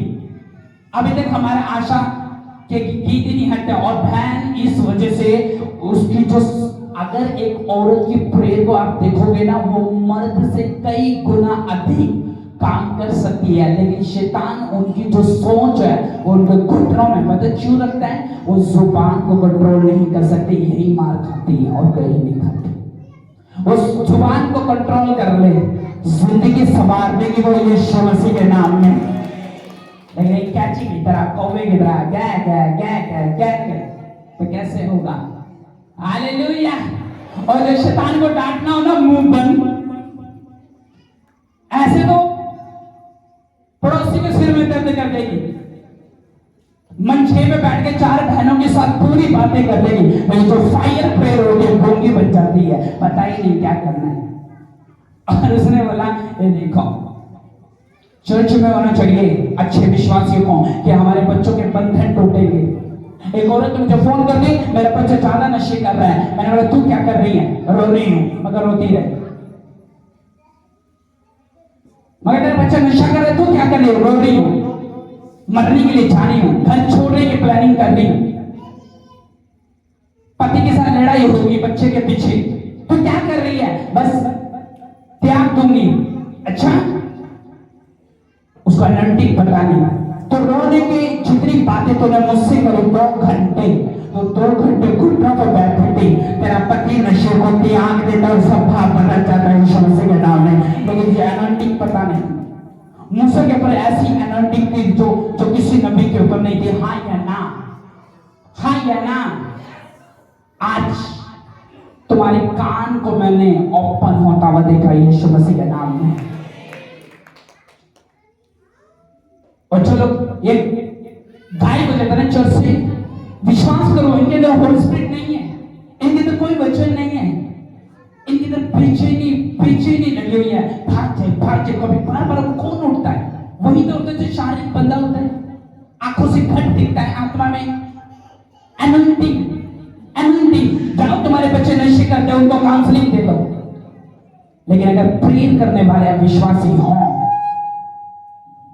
[SPEAKER 1] अभी तक हमारा आशा के गीत नहीं हटते। और बहन इस वजह से उसकी जो, अगर एक औरत की प्रेयर को आप देखोगे ना, वो मर्द से कई गुना अधिक काम कर सकती है, लेकिन शैतान उनकी जो सोच है उनके घुटनों में मदद क्यों रखता है, वो जुबान को कंट्रोल नहीं कर सकती, यही मार खाती है और कहीं नहीं खाती। उस जुबान को कंट्रोल कर ले, जिंदगी संवारने की वो यीशु मसीह के नाम में। लेकिन एक कैची की तरह, कौवे की तरह कै कै कै कै कै कै, तो कैसे होगा? हालेलुया। और जब शैतान को डांटना हो ना, मुंह बंद, ऐसे तो पड़ोसी के सिर में दर्द कर देगी, मंचे में बैठ के 4 बहनों के साथ पूरी बातें कर देगी, लेकिन जो फायर प्रेयर होगी गूंगी बन जाती है, पता ही नहीं क्या करना है। और उसने बोला, ये देखो चर्च में होना चाहिए अच्छे विश्वासियों को कि हमारे बच्चों के बंधन टूटेंगे। एक औरत मुझे फोन कर दी, मेरा बच्चा ज्यादा नशे कर रहा है। मैंने बोला, तू क्या कर रही है? रो रही हूं। मगर रोती रहे। मगर तेरा बच्चा नशा कर रहा है, तू क्या कर रही है? रो रही हूं। मरने के लिए जा रही हूं, घर छोड़ने की प्लानिंग कर रही हूं, पति के साथ लड़ाई होगी बच्चे के पीछे, तो क्या कर रही है? बस त्याग दूंगी। अच्छा, उसको एनर्जी पता नहीं, तो रोने की जितनी बातें तूने मुझसे करी 2 घंटे, तो 2 घंटे घुटनों पर बैठी, तेरा पति नशे को त्याग देता है, सब भाव बदल जाता है यीशु मसीह के नाम में। लेकिन ये एनर्जी पता नहीं, मूसा के ऊपर ऐसी एनर्जी थी जो किसी नबी के ऊपर नहीं थी। हाँ या ना? हाँ या ना? आज तुम्हारे कान को मैंने ओपन होता हुआ देखा यीशु मसीह के नाम में। और चलो ये गायब हो जाता है चर्च से, विश्वास करो इनके अंदर होली स्पिरिट नहीं है, इनके अंदर कोई वचन नहीं है, इनके अंदर बेचैनी लगी हुई है, भाग जाए कभी बार बार कौन उठता है? वही तो होता है जो शारीरिक बंदा होता है, आंखों से घट दिखता है, आत्मा में एनॉइंटिंग। जाओ तुम्हारे बच्चे नशे करते हैं, उनको काउंसलिंग दे दो, लेकिन अगर प्रेयर करने वाले विश्वासी हों,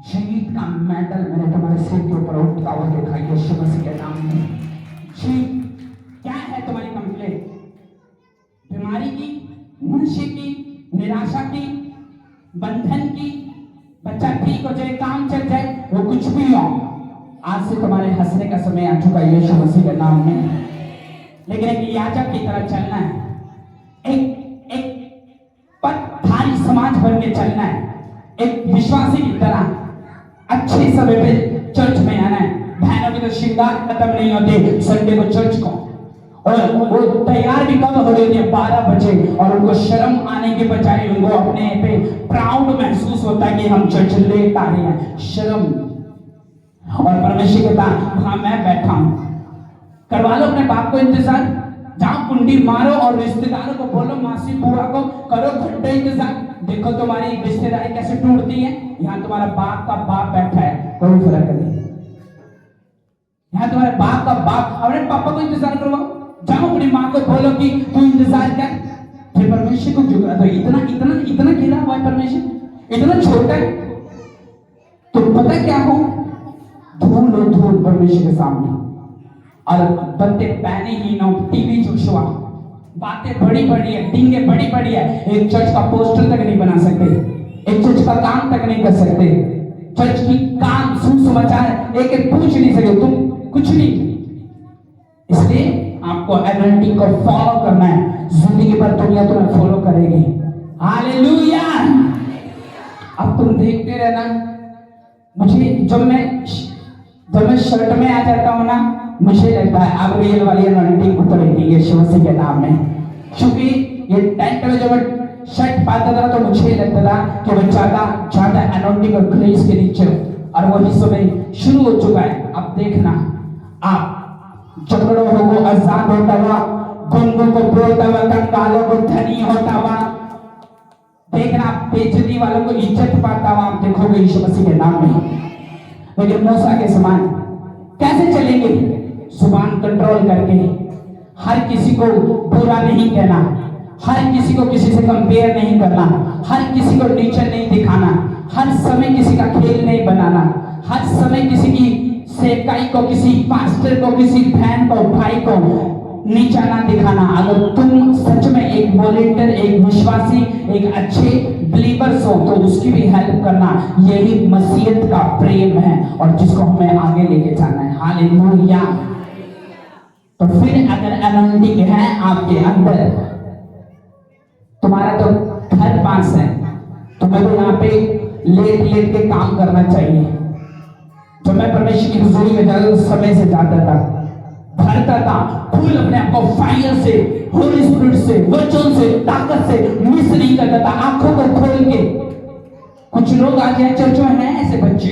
[SPEAKER 1] जीत का मेडल मैंने तुम्हारे सिर के ऊपर उठता हुआ देखा यीशु मसीह के नाम में। जीत क्या है तुम्हारी कंप्लेंट? बीमारी की, नशे की, निराशा की, बंधन की, बच्चा ठीक हो जाए, काम चल जाए, वो कुछ भी हो, आज से तुम्हारे हंसने का समय आ चुका है यीशु मसीह के नाम में। लेकिन एक याजक की तरह चलना है, एक पथधारी समाज बन के चलना है, एक विश्वासी की तरह अच्छे समय पे चर्च में आना है। बहनों के तो श्रृंगार खत्म नहीं होते संडे को चर्च को, और वो तैयार भी कब हो रही है? 12 बजे, और उनको शर्म आने के बजाय उनको अपने पे प्राउड महसूस होता है कि हम चर्च लेट आ रहे हैं, शर्म। और परमेश्वर के पास हाँ मैं बैठा हूं, करवा लो अपने बाप को इंतजार, जहां कुंडी मारो और रिश्तेदारों को बोलो, मासी बुआ को करो घंटे इंतजार, देखो तुम्हारी रिश्तेदारी कैसे टूटती है। यहाँ तुम्हारा बाप का बाप बैठा है, कोई फर्क नहीं। यहाँ तुम्हारे बाप का बाप, अपने पापा को इंतजार करवाओ, जाओ अपनी माँ को बोलो कि तू इंतजार कर, फिर परमेश्वर को झुका दो। इतना गिरा हुआ है परमेश्वर, इतना छोटा है, तो पता क्या हो, धूल परमेश्वर के सामने, और बंदे पहने ही ना, टीवी जोशुआ, बातें बड़ी है, टींगे बड़ी है, एक चर्च का पोस्टर तक नहीं बना सकते, एक चर्च का काम तक नहीं कर सकते, चर्च की काम सुसमाचार एक पूछ नहीं सकते, तुम कुछ नहीं। इसलिए आपको एनर्जी को फॉलो करना है, जिंदगी भर दुनिया तुम्हें फॉलो करेगी। हालेलुया। अब तुम देखते रहना, मुझे जब मैं शर्ट में आ जाता हूँ ना, मुझे लगता है अब रियल वाली एनॉइंटिंग उतरेगी यीशु मसीह के नाम में, क्योंकि ये टेंट में जब शर्ट पाता था तो मुझे लगता था कि वो ज्यादा अनोइंटिंग और ग्रेस के नीचे हो, और वही समय शुरू हो चुका है। अब देखना, आप झगड़ों को आजाद होता हुआ, गुंगों को बोलता हुआ, कंगालों को धनी होता हुआ, देखना बेइज्जती वालों को इज्जत पाता हुआ आप देखोगे यीशु मसीह के नाम में। लेकिन मूसा के समान कैसे चलेंगे? जुबान कंट्रोल करके, हर किसी को बुरा नहीं कहना, हर किसी को किसी से कंपेयर नहीं करना, हर किसी को नीचा नहीं दिखाना, हर समय किसी का खेल नहीं बनाना, हर समय किसी की सेवकाई को, किसी पास्टर को, किसी बहन को, भाई को नीचा ना दिखाना। अगर तुम सच में एक वॉलंटियर, एक विश्वासी, एक अच्छे बिलीवर्स हो तो उसकी भी हेल्प करना, यही मसीहत का प्रेम है और जिसको हमें आगे लेके जाना है। हालेलुया। तो फिर अगर अनोइंटिंग है आपके अंदर, तुम्हारा तो घर पास है, तुम्हें तो यहाँ पे लेट के काम करना चाहिए। जब मैं परमेश्वर की हुजूरी में जाता समय से जाता था, भरता था फूल अपने आप को फायर से, होली स्पिरिट से, वचन से, ताकत से मिस नहीं करता था, आंखों को खोल के। कुछ लोग आज यहाँ चर्च में हैं ऐसे बच्चे,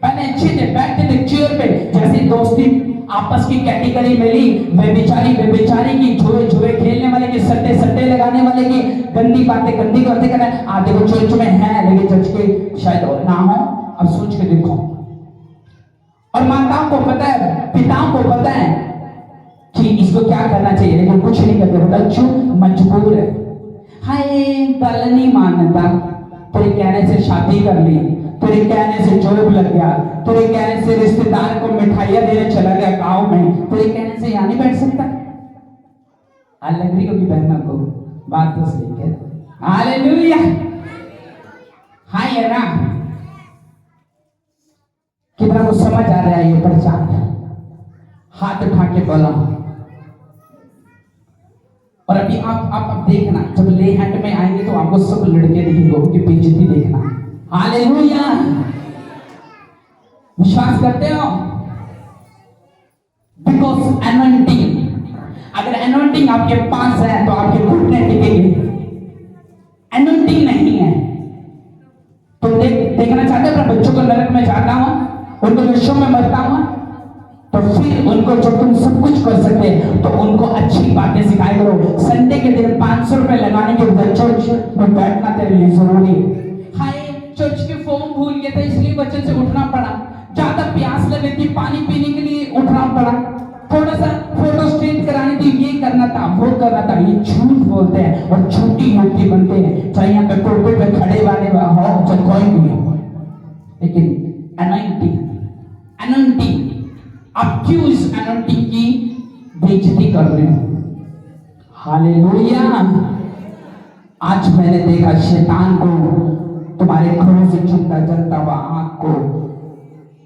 [SPEAKER 1] पहले अच्छे थे, बैठते थे चेयर पे, जैसे दोस्ती आपस की कैटेगरी मिली, वे बेचारी की, जुए खेलने वाले की, सट्टे लगाने वाले की, गंदी बातें करना। आधे को चर्च में है लेकिन चर्च के शायद ना हो। अब सोच के देखो, और माताओं को पता है, पिताओं को पता है कि इसको क्या करना चाहिए, लेकिन कुछ नहीं करते, बच्चों मजबूर है। हाय गल नहीं मानता, तेरे कहने से शादी कर ली, तेरे कहने से जॉब लग गया, तेरे कहने से रिश्तेदार को मिठाइयां देने चला गया गांव में, तेरे कहने से यहाँ नहीं बैठ सकता। लग रही होगी बहनों को बात तो सही है। हालेलुया। हाय है ना, कितना को समझ आ रहा है ये प्रचार? हाथ उठा के बोला। और अभी आप देखना, जब ले हैंड में आएंगे तो आपको सब लड़के दिखेंगे, उनकी बेइज्जती देखना। हालेलुया। विश्वास करते हो? बिकॉज अनॉइंटिंग, अगर अनॉइंटिंग आपके पास है तो आपके घुटने टिकेंगे। अनॉइंटिंग नहीं है तो देखना चाहते हो अपने बच्चों को नरक में जाता हूं, उनको विश्व में मरता हूं, तो फिर उनको जब तुम सब कुछ कर सकते तो उनको अच्छी बातें सिखाया करो। संडे के दिन 500 रुपए लगाने के बाद चर्च में बैठना तेरे लिए जरूरी है। हाय चर्च के फॉर्म भूल गए थे इसलिए बच्चे से उठना पड़ा, ज्यादा प्यास लगी थी पानी पीने के लिए उठना पड़ा, थोड़ा सा फोटो स्टेट करानी थी, ये करना था वो करना था। ये झूठ बोलते हैं और झूठी युक्ति बनते हैं, चाहे यहाँ पे पुलपिट पे खड़े वाले हो चाहे कोई भी हो। लेकिन अनॉइंटिंग आप क्यों इस अनॉइंटिंग की बेइज्जती कर रहे हो? हालेलुया। आज मैंने देखा शैतान को तुम्हारे घरों से चुनता जलता हुआ आंख को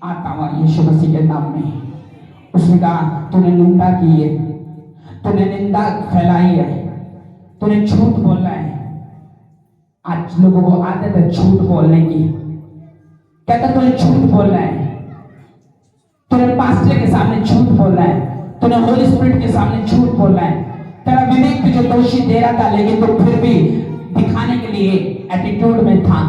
[SPEAKER 1] आता हुआ यीशु मसीह के नाम में। उसने कहा तूने निंदा की है, तूने निंदा फैलाई है, तूने झूठ बोला है। आज लोगों को आदत है झूठ बोलने की। कहता तूने झूठ बोलना है, तूने पास्टर के सामने झूठ बोलना है, तूने होली स्पिरिट के सामने झूठ बोलना है। तेरा विवेक तुझे दोषी दे रहा था लेकिन तो फिर भी दिखाने के लिए एटीट्यूड में था।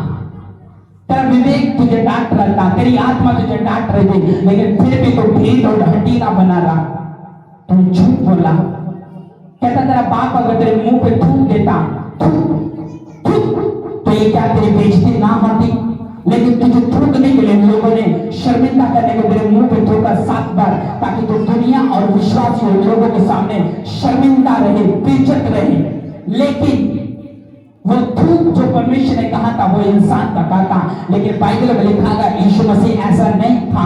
[SPEAKER 1] तेरा विवेक तुझे डांट रहा था, तेरी आत्मा तुझे डांट रही थी, लेकिन फिर भी तो ढीठ और हड्डीला बना रहा, तूने झूठ बोला। कहता तेरा बाप अगर तेरे मुंह पे थूक देता तो ये क्या तेरी बेइज्जती ना होती? लेकिन तुझे थूकने के लिए लोगों ने शर्मिंदा करने को तेरे मुंह पे थूका 7 बार, ताकि तू दुनिया और विश्वासी लोगों के सामने शर्मिंदा रहे, बेइज्जत रहे। लेकिन वो थूक जो परमेश्वर ने कहा था वो इंसान का कहा था, लेकिन बाइबल में लिखा था यीशु मसीह ऐसा नहीं था।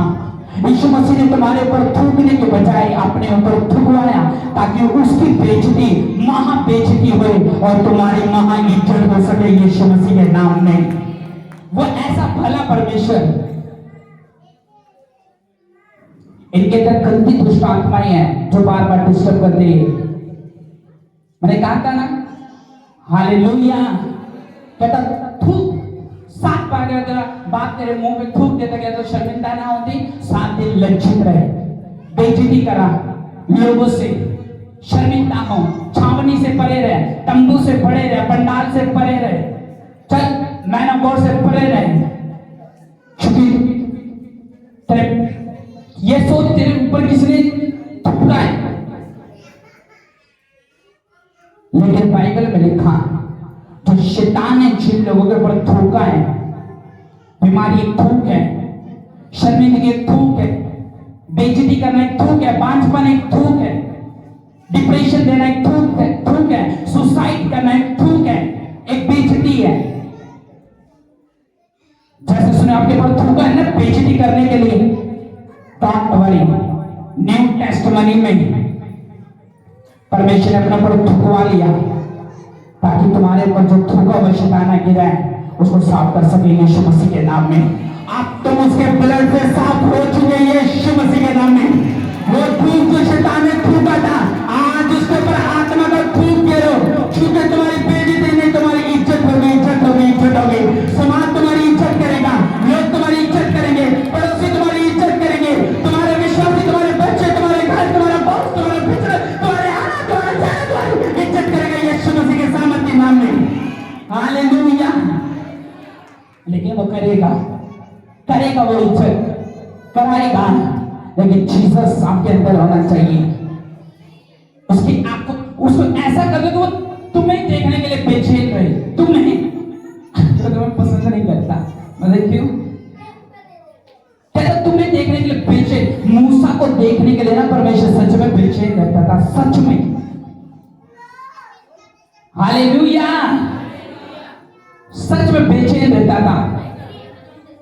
[SPEAKER 1] यीशु मसीह ने तुम्हारे ऊपर थूकने के बजाय अपने ऊपर थूकवाया ताकि उसकी बेइज्जती महा बेइज्जती हो और तुम्हारी महा इज्जत हो सके यीशु मसीह के नाम में। वो ऐसा भला परमेश्वर। इनके अंदर गंदी दुष्ट आत्माएं हैं जो बार बार डिस्टर्ब करते हैं। मैंने कहा था ना, हालेलुया। कहता थूक 7 बार अगर बात तेरे मुंह में थूक देता गया तो शर्मिंदा ना होती, 7 दिन लज्जित रहे, बेइज्जती करा लोगों से, शर्मिंदा हो, छावनी छावनी से परे रहे, तंबू से परे रहे, पंडाल से परे रहे, चल मैन ऑफ गॉड से परे रहे। क्योंकि तेरे ये सोच तेरे ऊपर किसने थूका है। लेकिन बाइबल में लिखा जो शैतान ने जिन लोगों के ऊपर थूका है, बीमारी एक थूक है, शर्मिंदगी एक थूक है, बेइज्जती करना एक थूक है, बांझपन एक थूक है, डिप्रेशन देना एक थूक है, सुसाइड करना एक थूक है, एक बेइज्जती है। जैसे सुने आपके ऊपर थूका है ना बेइज्जती करने के लिए, डोंट वरी, न्यू टेस्टमनी में परमेश्वर ने अपने ऊपर थूकवा लिया ताकि तुम्हारे ऊपर जो थूका हुआ शैतान गिरा है उसको साफ कर सके यीशु मसीह के नाम में। अब तुम उसके ब्लड से साफ हो चुके यीशु मसीह के नाम में। वो थूक जो शैतान ने थूका था आज उसके ऊपर आत्मा का थूक गिरो, क्योंकि तुम्हारी बेइज्जती नहीं, तुम्हारी इज्जत होगी, इज्जत होगी, इज्जत होगी। समाज तुम्हारी इज्जत करेगा, लोग तुम्हारी इज्जत करेंगे, पड़ोसी तुम्हारी इज्जत करेंगे, तुम्हारे विश्वासी, तुम्हारे बच्चे, तुम्हारे घर, तुम्हारा बॉस, तुम्हारा मित्र, तुम्हारे आना, तुम्हारा जाना, तुम्हारी इज्जत करेगा यीशु मसीह के सामर्थ्य नाम में। हालेलुया। लेकिन वो करेगा वो इज्जत कराएगा, लेकिन जीसस आपके अंदर होना चाहिए। उसकी आपको उसको ऐसा कर दो कि वो तुम्हें देखने के लिए बेचैन रहे, तुम्हें पसंद नहीं करता, मतलब क्यों कहता तुम्हें देखने के लिए बेचैन। मूसा को देखने के लिए ना परमेश्वर सच में बेचैन रहता था, सच में। हालेलुया, सच में बेचैन रहता था।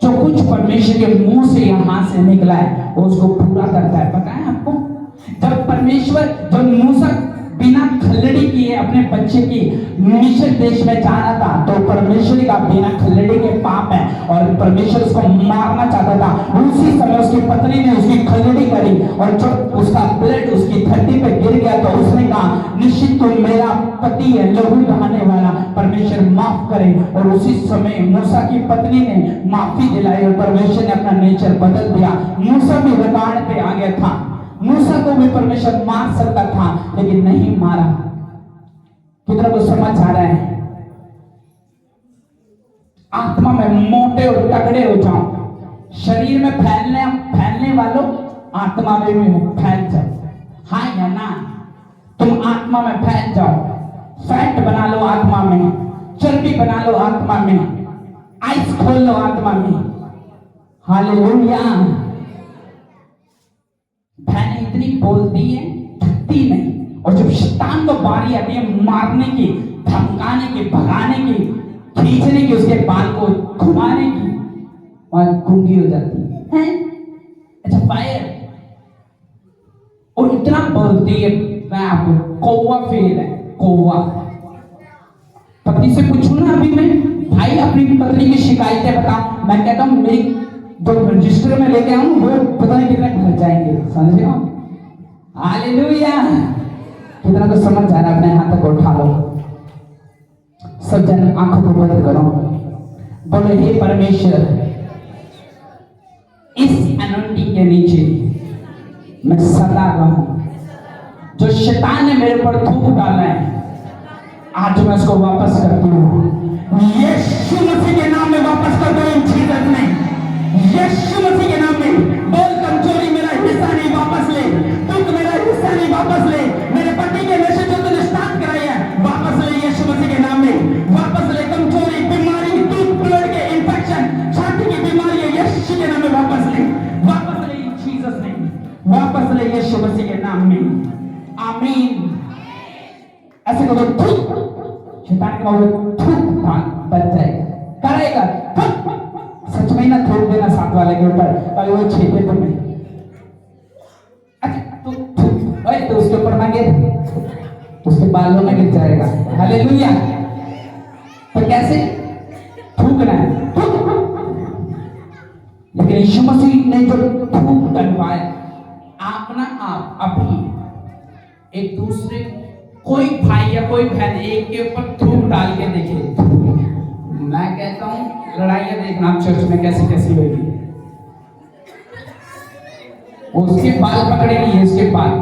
[SPEAKER 1] जो कुछ परमेश्वर के मुंह से यहां से निकला है वो उसको पूरा करता है। पता है आपको, जब परमेश्वर, जब मूसा बिना खलड़ी किए अपने बच्चे की मिस्र देश में जाना था, तो परमेश्वर का बिना खलड़ी के पाप है और परमेश्वर उसको मारना चाहता था। उसी समय उसकी पत्नी ने उसकी खलड़ी करी और जब उसका ब्लड उसकी धरती पे गिर गया तो उसने कहा निश्चित तो मेरा पति है, लहू बहाने वाला, परमेश्वर माफ करे। और उसी समय मूसा की पत्नी ने माफी दिलाई और परमेश्वर ने अपना नेचर बदल दिया। मूसा भी रिकॉर्ड पे आ गया था, मूसा को भी परमेश्वर मार सकता था लेकिन नहीं मारा। कितना को समझ आ रहा है? आत्मा में मोटे और तगड़े हो जाओ, शरीर में फैलने वालों आत्मा में भी फैल जाओ। हाँ या ना? तुम आत्मा में फैल जाओ, फैट बना लो आत्मा में, चर्बी बना लो आत्मा में, आइस खोल लो आत्मा में। हालेलुया। बहनें इतनी बोलती है, थकती नहीं। और जब शैतान को बारी आती है मारने की, धमकाने की, भगाने की, खींचने की, उसके बाल को घुमाने की, वहां गूंगी हो जाती है। अच्छा फायर, और इतना बोलती है, मैं आपको कौवा फेल है, कौवा। पति से पूछू ना अभी मैं, भाई अपनी पत्नी की शिकायतें बता, मैं कहता हूँ मेरी जो रजिस्टर में लेके आऊं वो पता नहीं कितने भर जाएंगे, समझ रहे हो? हालेलुया। कितना तो समझ आ रहा है? अपने हाथ को उठा लो, सब जन आंखों को बंद करो, बोले हे परमेश्वर, इस अनोइंटिंग के नीचे मैं सदा रहूं। जो शैतान ने मेरे पर थूक डाला है आज मैं उसको वापस करती हूँ, यीशु मसीह के नाम में वापस कर दो इन जीसस में, यीशु मसीह के नाम में। बोल कमजोरी मेरा हिस्सा नहीं वापस ले, दुख मेरा हिस्सा नहीं वापस ले, मेरे पति के नशे जो तूने स्टार्ट कराई है वापस ले यीशु मसीह के नाम में, वापस ले। कमजोरी, बीमारी, दूध ब्लड के इंफेक्शन, छाती की बीमारी है यीशु के नाम में वापस ले, वापस ले इन जीसस नेम, वापस ले यीशु मसीह के नाम में। आमीन। ऐसे करो थूक, शैतान का वो थूक बच जाएगा, करेगा सच में ना, थूक देना साथ वाले के ऊपर और वो छेदे तुम्हें। अच्छा तू थूक, ओए तो उसके ऊपर ना गिर, उसके बालों में गिर जाएगा। हालेलुया। तो कैसे थूकना है? लेकिन यीशु मसीह ने जो थूक डलवाया, आप ना आप अभी एक दूसरे, कोई भाई या कोई बहन एक के ऊपर थूक डाल के देखे। मैं कहता हूं लड़ाइयां देखना चर्च में कैसी कैसी होगी। उसके बाल पकड़ेगी, इसके बाल,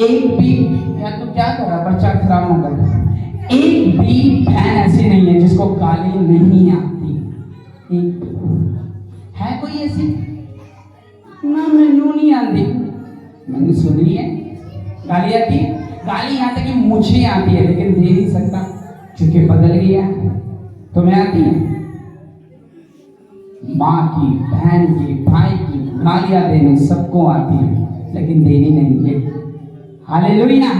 [SPEAKER 1] एक भी यार तू क्या कर रहा है, प्रचार खराब ना कर। एक भी बहन ऐसी नहीं है जिसको गाली नहीं आती। है कोई ऐसी? ना मैनू नहीं आती, मैंने सुनी है। गाली आती है, गाली यहाँ तक कि मुझे आती है, लेकिन दे नहीं सकता क्योंकि बदल गया। तुम्हें आती है? माँ की, बहन की, भाई की गालियां देने सबको आती है, लेकिन देनी नहीं है। हालेलुया।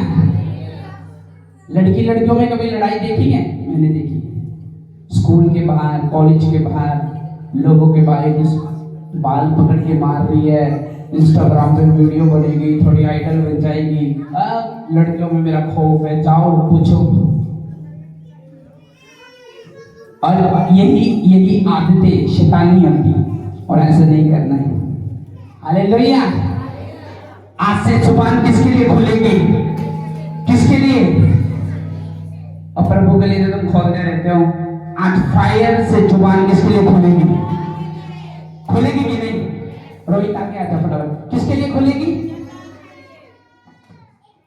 [SPEAKER 1] लड़की लड़कियों में कभी लड़ाई देखी है? मैंने देखी है। स्कूल के बाहर, कॉलेज के बाहर लोगों के बारे में बाल पकड़ के मार रही है, इंस्टाग्राम पे वीडियो बनेगी, थोड़ी आइडल बन जाएगी। अब लड़कियों में मेरा खौफ है, जाओ पूछो। और यही आदतें शैतानी होती, और ऐसा नहीं करना है। हालेलुया। आज से जुबान किसके लिए खुलेगी? किसके लिए? और प्रभु के लिए तो तुम खोलते रहते हो। आज फायर से जुबान किसके लिए खुलेगी? खुलेगी कि नहीं? रोहित आगे आता फटाफट। किसके लिए खुलेगी?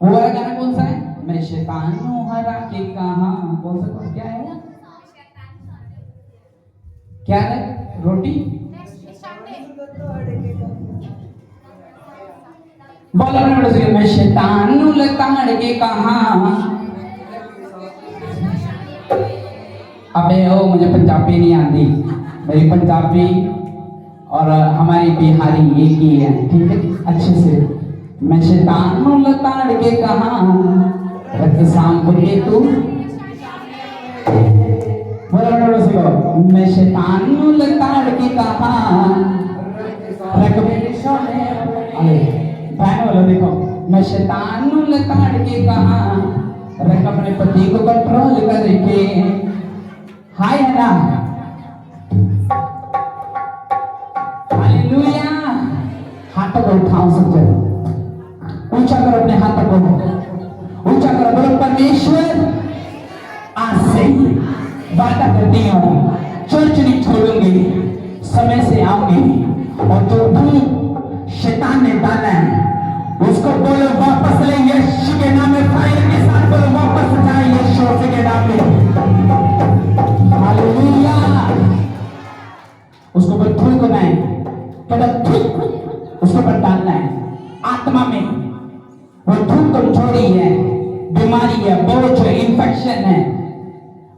[SPEAKER 1] वो वाला गाना कौन सा है? मैं शैतान हूं हरा के कहा, कौन सा, क्या है? क्या है? रोटी बोलो अपने बड़े से, मैं शैतान हूं लताड़ के कहा। अबे ओ, मुझे पंजाबी नहीं आती। मेरी पंजाबी और हमारी बिहारी एक ही है, ठीक है? अच्छे से। मैं शैतान हूं लताड़ के कहा, रख सांभरे तू। बोलो से कहो, मैं शैतान हूं लताड़ के कहा, रख मेरे सोने। अरे बहन बोलो, देखो, मैं शैतान हूं लताड़ के कहा, रख अपने पति को कंट्रोल करके। हाय है ना? हालेलुया। हाथों को उठाओ सब जगह, ऊंचा करो अपने हाथों को, ऊंचा करो, बोलो परमेश्वर आज से वादा करती हूँ चर्च नहीं छोड़ूंगी, समय से आऊंगी, और जो भूत शैतान ने डाला है उसको बोलो वापस ले, यीशु के नाम में फायर के साथ बोलो वापस जाए यीशु के नाम में। हालेलुया। उसको पर थूक बनाए, उसके ऊपर डालना है आत्मा में। वो धूप कमजोरी है, बीमारी है, बोझ है, इंफेक्शन है,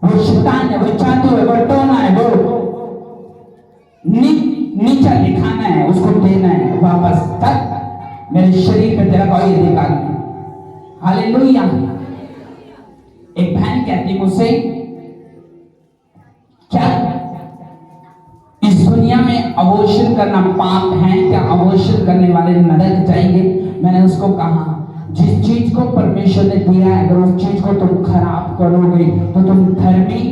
[SPEAKER 1] वो शैतान है, वो जादू है, वो टोना है, वो नीचा दिखाना है, उसको देना है वापस। तक मेरे शरीर पे तेरा कोई अधिकार नहीं। हालेलुया। एक बहन कहती मुझसे, क्या इस दुनिया में अबॉर्शन करना पाप है? क्या अबॉर्शन करने वाले नरक जाएंगे? मैंने उसको कहा, जिस चीज को परमेश्वर ने दिया है, अगर उस चीज को तुम खराब करोगे तो तुम धर्मी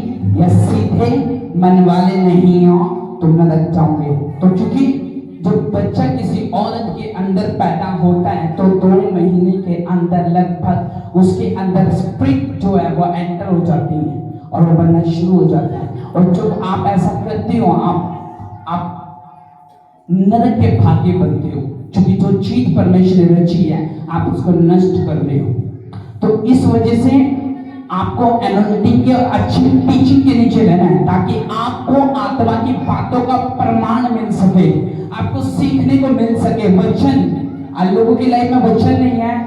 [SPEAKER 1] या सीधे मन वाले नहीं हो, तुम नरक जाओगे। तो क्योंकि जब बच्चा किसी औरत के अंदर पैदा होता है तो 2 महीने के अंदर लगभग उसके अंदर स्पिरिट जो है वो एंटर हो जाती है और वो बनना शुरू हो जाता है। और जब आप ऐसा करते हो, आप नरक के भाग्य बनते हो, क्योंकि जो चीज परमेश्वर ने रची है आप उसको नष्ट कर रहे हो। तो इस वजह से आपको एनोनिटिंग के अच्छी टीचिंग के नीचे रहना है, ताकि आपको आत्मा की बातों का प्रमाण मिल सके, आपको सीखने को मिल सके। वचन, आज लोगों की लाइफ में वचन नहीं है,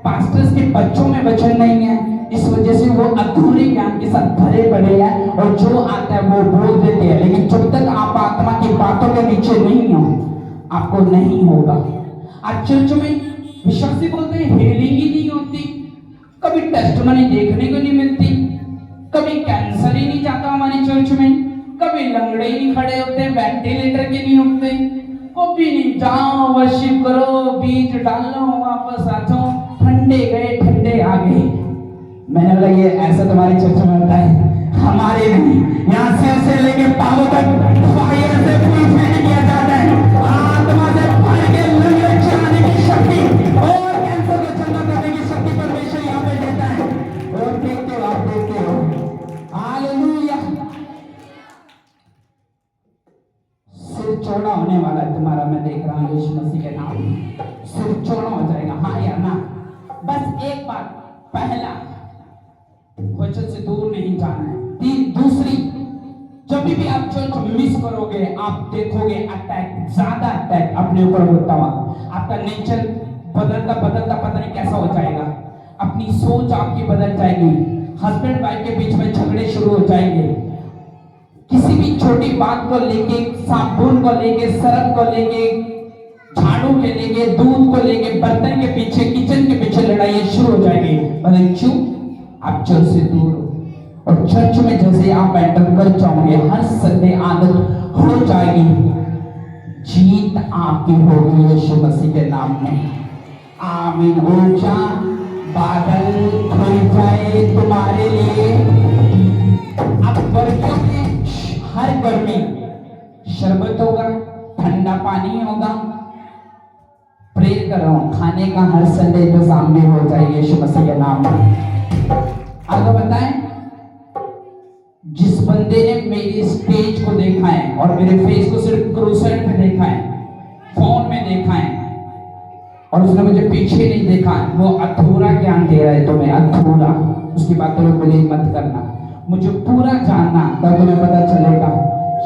[SPEAKER 1] पास्टर्स के बच्चों में वचन नहीं है, इस वजह से वो अधूरे ज्ञान के साथ भरे पड़े हैं और जो आता है वो बोल देते हैं। लेकिन जब तक आप आत्मा की बातों के नीचे नहीं हो, आपको नहीं होगा। आज चर्च में विश्वासी बोलते हैं हीलिंग ही नहीं होती, कभी टेस्टिमनी देखने को नहीं मिलती, कभी कैंसर ही नहीं जाता हमारी चर्च में, कभी लंगड़े ही नहीं खड़े होते, वेंटिलेटर के नहीं होते, कभी नहीं जाओ वर्शिप करो, बीज डालो, वापस आ जाओ, ठंडे गए ठंडे आ गए। मैंने बोला ये ऐसा तुम्हारी चर्च में होता है, हमारे नहीं। यहाँ से लेके पावों तक फायर से प्यूरिफाई किया जाता है, आत्मा से भर के लंगड़े चलाने की शक्ति और कैंसर को चंगा करने की शक्ति परमेश्वर यहाँ पे देता है। और देखते हो, आप देखते हो। हालेलुया। सिर चौड़ा होने वाला है तुम्हारा, मैं देख रहा हूँ यीशु मसीह के नाम में। सिर चौड़ा हो जाएगा। हाँ या ना? बस एक बात, पहला, वचन से दूर नहीं जाना है। दूसरी, जब भी आप चर्च मिस करोगे, आप देखोगे अटैक, ज्यादा अटैक अपने ऊपर होता हुआ, आपका नेचर बदलता बदलता पता नहीं कैसा हो जाएगा, अपनी सोच आपकी बदल जाएगी, हस्बैंड वाइफ के बीच में झगड़े शुरू हो जाएंगे, किसी भी छोटी बात को लेके, साबुन को लेके, सरफ को लेके, झाड़ू के लेके, दूध को लेके, बर्तन के पीछे, किचन के पीछे लड़ाई शुरू हो जाएगी। मतलब क्यों? आप चर्च से दूर हो। और चर्च में जैसे आप एंटर कर जाओगे, हर संडे आदत हो जाएगी, जीत आपकी होगी यीशु मसीह के नाम में। आमीन। ऊंचा बादल खुल जाए तुम्हारे लिए। अब गर्मियों में हर घर में शरबत होगा, ठंडा पानी होगा, प्रे करो, खाने का हर संडे इंतजाम भी हो जाए यीशु मसीह के नाम में। आपको बताएं, जिस बंदे ने मेरी स्टेज को देखा है और मेरे फेस को सिर्फ क्रूसेड पे देखा है, फोन में देखा है, और उसने मुझे पीछे नहीं देखा, वो अधूरा ज्ञान दे रहा है तुम्हें, अधूरा। उसकी बातों में बिलीव मत करना, मुझे पूरा जानना, तब तुम्हें पता चलेगा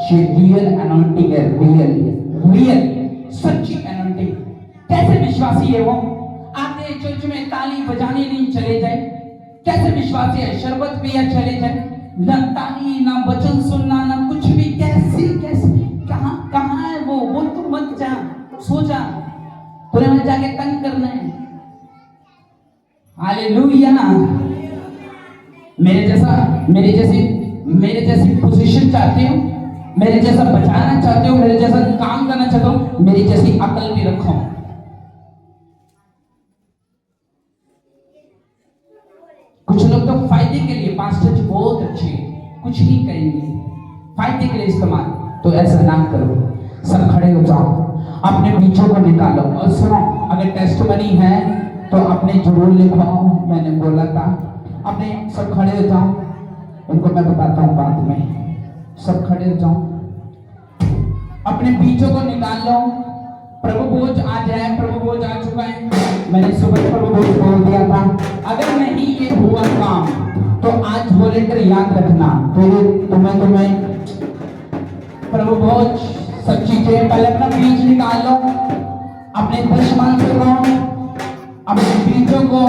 [SPEAKER 1] ये रियल अनॉइंटिंग है, रियल सच्ची अनॉइंटिंग। कैसे विश्वासी है वो? आपने चर्च में ताली बजाने नहीं चले जाए, कैसे विश्वासी है? शरबत पिया चले जाए, ना ताली, ना वचन सुनना, ना कुछ भी। कैसे कैसे कहाँ है वो तो मत जा, सो जा, तुम्हें वहां जाके तंग करना है। हालेलुया। मेरे जैसी पोजीशन चाहते हो, मेरे जैसा बचाना चाहते हो, मेरे जैसा काम करना चाहते हो, मेरी जैसी अकल भी रखो। कुछ लोग तो फायदे के लिए, पास्टर जी बहुत अच्छे, कुछ नहीं करेंगे, फायदे के लिए इस्तेमाल, तो ऐसा ना करो। सब खड़े हो जाओ, अपने बीचों को निकालो। और सुनो, अगर टेस्टमनी है तो अपने जरूर लिखवाओ, मैंने बोला था। अपने सब खड़े हो जाओ, इनको मैं बताता हूँ बाद में। सब खड़े हो जाओ, अपने बीचों को निकाल लो। प्रभु भोज आ जाए, प्रभु भोज आ चुका है, मैंने सुबह प्रभु भोज बोल दिया था। अगर नहीं ये हुआ काम तो आज वॉलेंटियर याद रखना, तुम्हें प्रभु भोज सब चीजें, पहले अपना बीज निकाल लो, अपने दुश्मन को, अपने बीजों को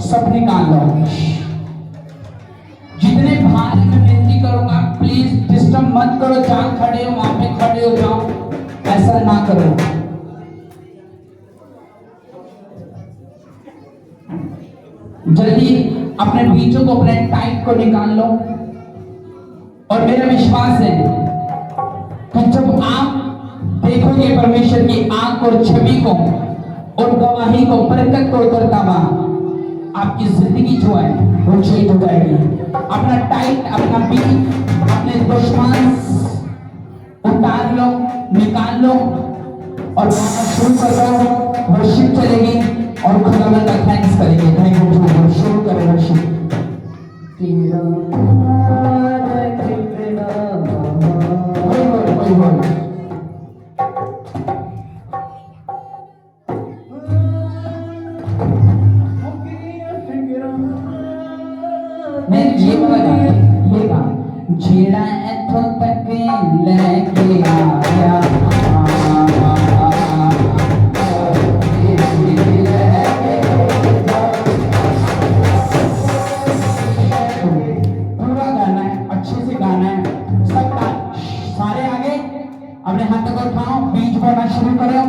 [SPEAKER 1] सब निकाल लो। जितने भाई मैं विनती करूंगा, प्लीज डिस्टर्ब मत करो, जहां खड़े हो वहां पे खड़े हो जाओ, ऐसा ना करो। जल्दी अपने बीजों को, अपने टाइट को निकाल लो। और मेरा विश्वास है कि जब आप देखोगे परमेश्वर की आंख और छवि को और गवाही को, बरकत को उतरता हुआ, आपकी जिंदगी जो है वो चेंज हो जाएगी। अपना टाइट, अपना बीज, अपने दुश्मन उतार लो, निकाल लो और गाना शुरू कर दो। वर्शिप चलेगी और खुदावंद का थैंक्स करेंगे। Thank you. शुरू करें वर्शिप। जेड़ा इथों तक लेके आया, पूरा गाना है, अच्छे से गाना है, सब सारे आगे अपने हाथों को उठाओ, बीज बोलना शुरू करो।